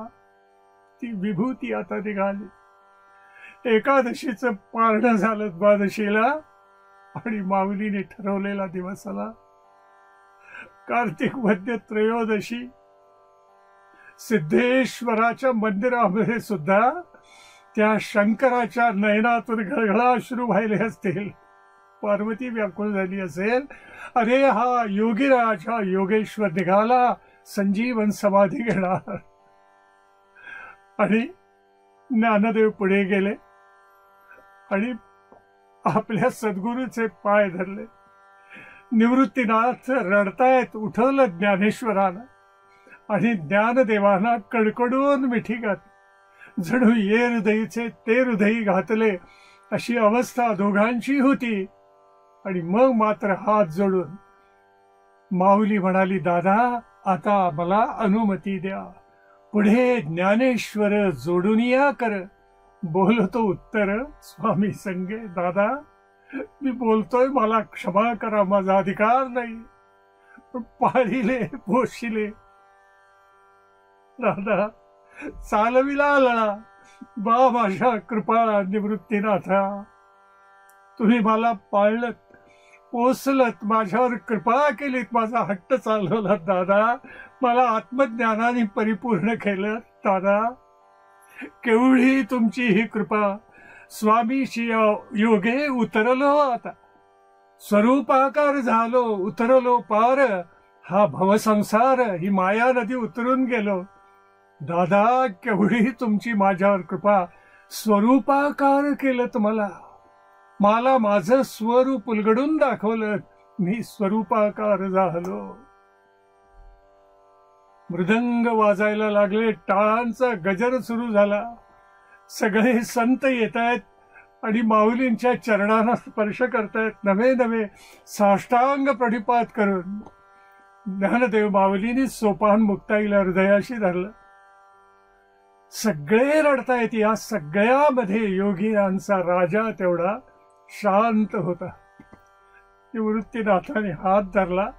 ती विभूती आता निघाली. एकादशीचं पारणं झालं द्वादशीला आणि माऊलीने ठरवलेला दिवस आला. कार्तिक वद्य त्रयोदशी. सिद्धेश्वराच्या मंदिरामध्ये सुद्धा त्या शंकराच्या नयनातून घळघळाश्रू व्हायले असतील. पार्वती व्याकुळ झाली असेल, अरे हा योगीराज, हा योगेश्वर निघाला, संजीवन समाधी घेणार. आणि ज्ञानदेव पुढे गेले आणि आपल्या सद्गुरूचे पाय धरले. निवृत्तीनाथ रडतायत. उठवलं ज्ञानेश्वरानं आणि ज्ञानदेवांना कडकडून मिठी घातली. जणू ये हृदयीचे ते हृदयी घातले अशी अवस्था दोघांची होती. आणि मग मात्र हात जोडून माऊली म्हणाली, दादा आता मला अनुमती द्या, पुढे ज्ञानेश्वर जोडून या कर. बोलतो उत्तर स्वामी संगे, दादा मी बोलतोय, मला क्षमा करा, माझा अधिकार नाही. पण पाळिले पोशिले दादा, चालविला लळा, बा माझ्या कृपा निवृत्तीनाथा. तुम्ही मला पाळलत, पोसलत, माझ्यावर कृपा केलीत, माझा हट्ट चालवला दादा, मला आत्मज्ञानाने परिपूर्ण केलं दादा. केवढी तुमची ही कृपा. स्वामीची योगे उतरलो, आता स्वरूपाकार झालो, उतरलो पार. हा भवसंसार, ही माया नदी उतरून गेलो. दादा केवढी तुमची माझ्यावर कृपा. स्वरूपाकार केलं मला, मला माझं स्वरूप उलगडून दाखवलं, मी स्वरूपाकार झालो. मृदंग वाजायला लागले, टाळांचा गजर सुरू झाला. सगळे संत येत आहेत आणि माऊलींच्या चरणांना स्पर्श करतायत, नवे नवे साष्टांग प्रणिपात करून. ज्ञानदेव माऊलींनी सोपान मुक्ताईला हृदयाशी धरलं. सगळे रडतायत. या सगळ्यामध्ये योगीरांचा राजा तेवढा शांत होता. निवृत्तीनाथाने हात धरला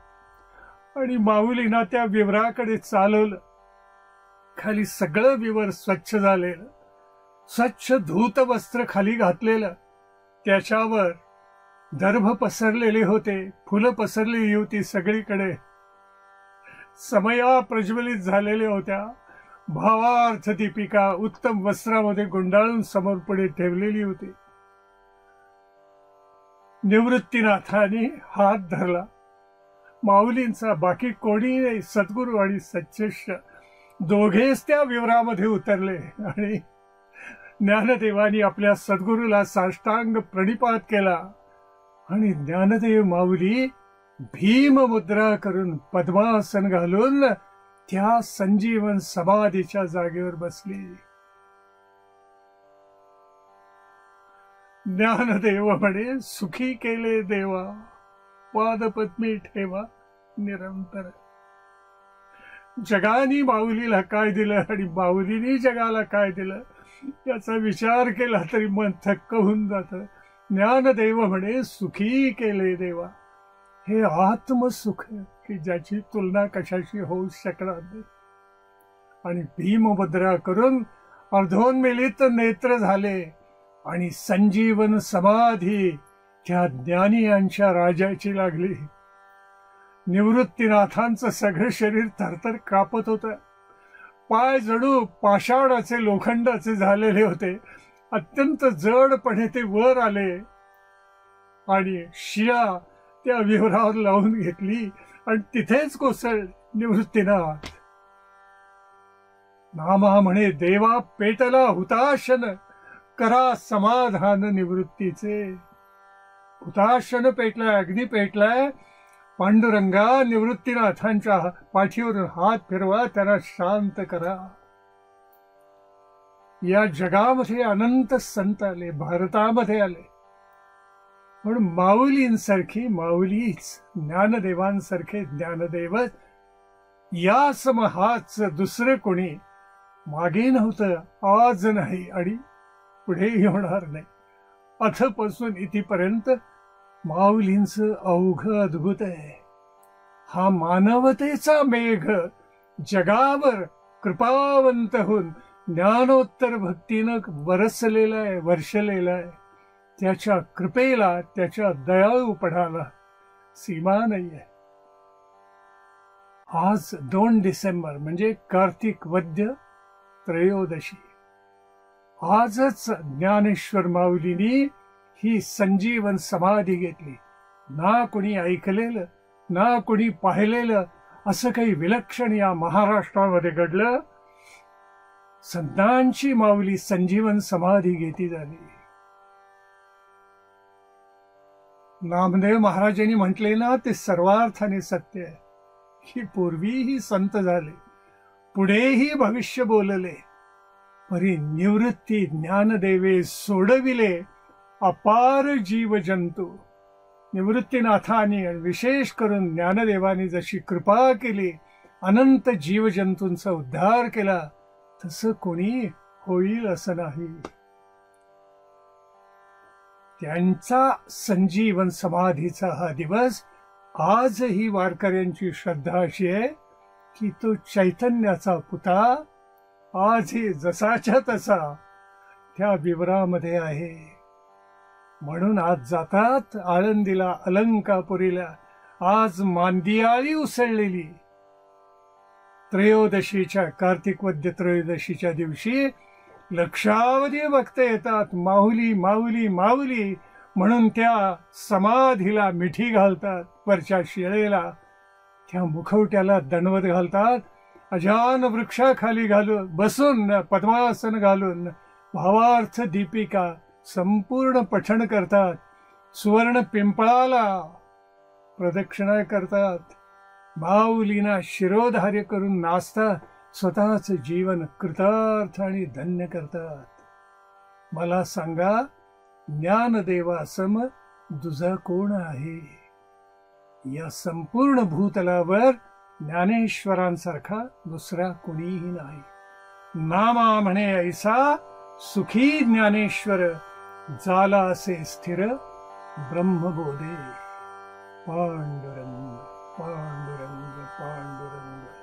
आणि माऊलींना त्या विवराकडे चालवलं. खाली सगळं विवर स्वच्छ झालेलं, स्वच्छ धूत वस्त्र खाली घातलेलं, त्याच्यावर दर्भ पसरलेले होते, फुलं पसरलेली होती सगळीकडे, समया प्रज्वलित झालेल्या होत्या. भावार्थ दीपिका उत्तम वस्त्रामध्ये गुंडाळून समोर पुढे ठेवलेली होती. निवृत्तीनाथाने हात धरला माऊलींचा, बाकी कोणी नाही. सद्गुरू आणि सच्चिष्य दोघेच त्या विवरामध्ये उतरले आणि ज्ञानदेवानी आपल्या सद्गुरूला साष्टांग प्रणिपात केला. आणि ज्ञानदेव माऊली भीम मुद्रा करून पद्मासन घालून त्या संजीवन समाधीच्या जागेवर बसली. ज्ञानदेव म्हणे, सुखी केले देवा, पादपद्मी ठेवा निरंतर. जगाने माऊलीला काय दिलं आणि माऊलीने जगाला काय दिलं याचा विचार केला तरी मन थक्क होऊन जातं. ज्ञानदेव म्हणे, सुखी केले देवा. हे आत्मसुख की ज्याची तुलना कशाशी होऊ शकणार नाही. आणि भीममुद्रा करून अर्धोन्मिलित नेत्र झाले आणि संजीवन समाधी त्या ज्ञानी यांच्या राजाची लागली. निवृत्तीनाथांचं सगळं शरीर थरथर कापत होतं. पाय जणू पाषाणाचे, लोखंडाचे झालेले होते. अत्यंत जडपणे ते वर आले आणि शिळा त्या विवरावर लावून घेतली आणि तिथेच कोसळले. निवृत्तीनाथ नामा म्हणे, देवा पेटला हुताशन, करा समाधान निवृत्तीचे. हुताशन पेटलाय, अग्नी पेटलाय. पांडुरंगा, निवृत्तीनाथांच्या पाठीवरून हात फिरवा, त्यांना शांत करा. या जगामध्ये अनंत संत आले, भारतामध्ये आले, पण माऊलींसारखी माऊलीच, ज्ञानदेवांसारखे ज्ञानदेवच, या समहाच दुसरं कोणी मागे नव्हतं, आज नाही आणि पुढेही होणार नाही. अथपासून इथपर्यंत माऊलींचं अवघ अद्भुत आहे. हा मानवतेचा मेघ जगावर कृपावंत होऊन ज्ञानोत्तर भक्तीनं बरसलेला आहे, वर्षलेला आहे. त्याच्या कृपेला, त्याच्या दयाळूपणाला सीमा नाही आहे. आज 2 डिसेंबर म्हणजे कार्तिक वद्य त्रयोदशी. आजच ज्ञानेश्वर माऊलींनी ही संजीवन समाधी घेतली. ना कोणी ऐकलेलं ना कोणी पाहिलेलं असं काही विलक्षण या महाराष्ट्रामध्ये घडलं. संतांची माऊली संजीवन समाधी घेती झाली. नामदेव महाराजांनी म्हटले ना, ते सर्वार्थाने सत्य आहे की पूर्वीही संत झाले, पुढेही भविष्य बोलले, परी निवृत्ती ज्ञानदेवे सोडविले अपार जीव जंतू. निवृत्तीनाथांनी विशेष करून ज्ञानदेवानी जशी कृपा केली, अनंत जीवजंतूंचा उद्धार केला, तसं कोणी होईल असं नाही. त्यांचा संजीवन समाधीचा हा दिवस आजही वारकऱ्यांची श्रद्धा अशी आहे की तो चैतन्याचा पुता आजही जसाच्या तसा त्या विवरामध्ये आहे. म्हणून आज जातात आळंदीला, अलंकापुरीला. आज मांदियाळी उसळलेली. त्रयोदशीच्या, कार्तिक वद्य त्रयोदशीच्या दिवशी लक्षावधी भक्त येतात. माऊली माऊली माऊली म्हणून त्या समाधीला मिठी घालतात, वरच्या शिळेला, त्या मुखवट्याला दंडवत घालतात. अजान वृक्षाखाली घालून बसून पद्मासन घालून भावार्थ दीपिका संपूर्ण पठण करतात. सुवर्ण पिंपळाला प्रदक्षिणा करतात. माऊलीना शिरोधार्य करून नाचतात. स्वतःच जीवन कृतार्थ आणि धन्य करतात. मला सांगा, ज्ञानदेवासम दुजा कोण आहे? या संपूर्ण भूतलावर ज्ञानेश्वरांसारखा दुसरा कोणीही नाही. नामा म्हणे ऐसा सुखी ज्ञानेश्वर, झाला असे स्थिर ब्रह्मबोधे. पांडुरंग पांडुरंग पांडुरंग.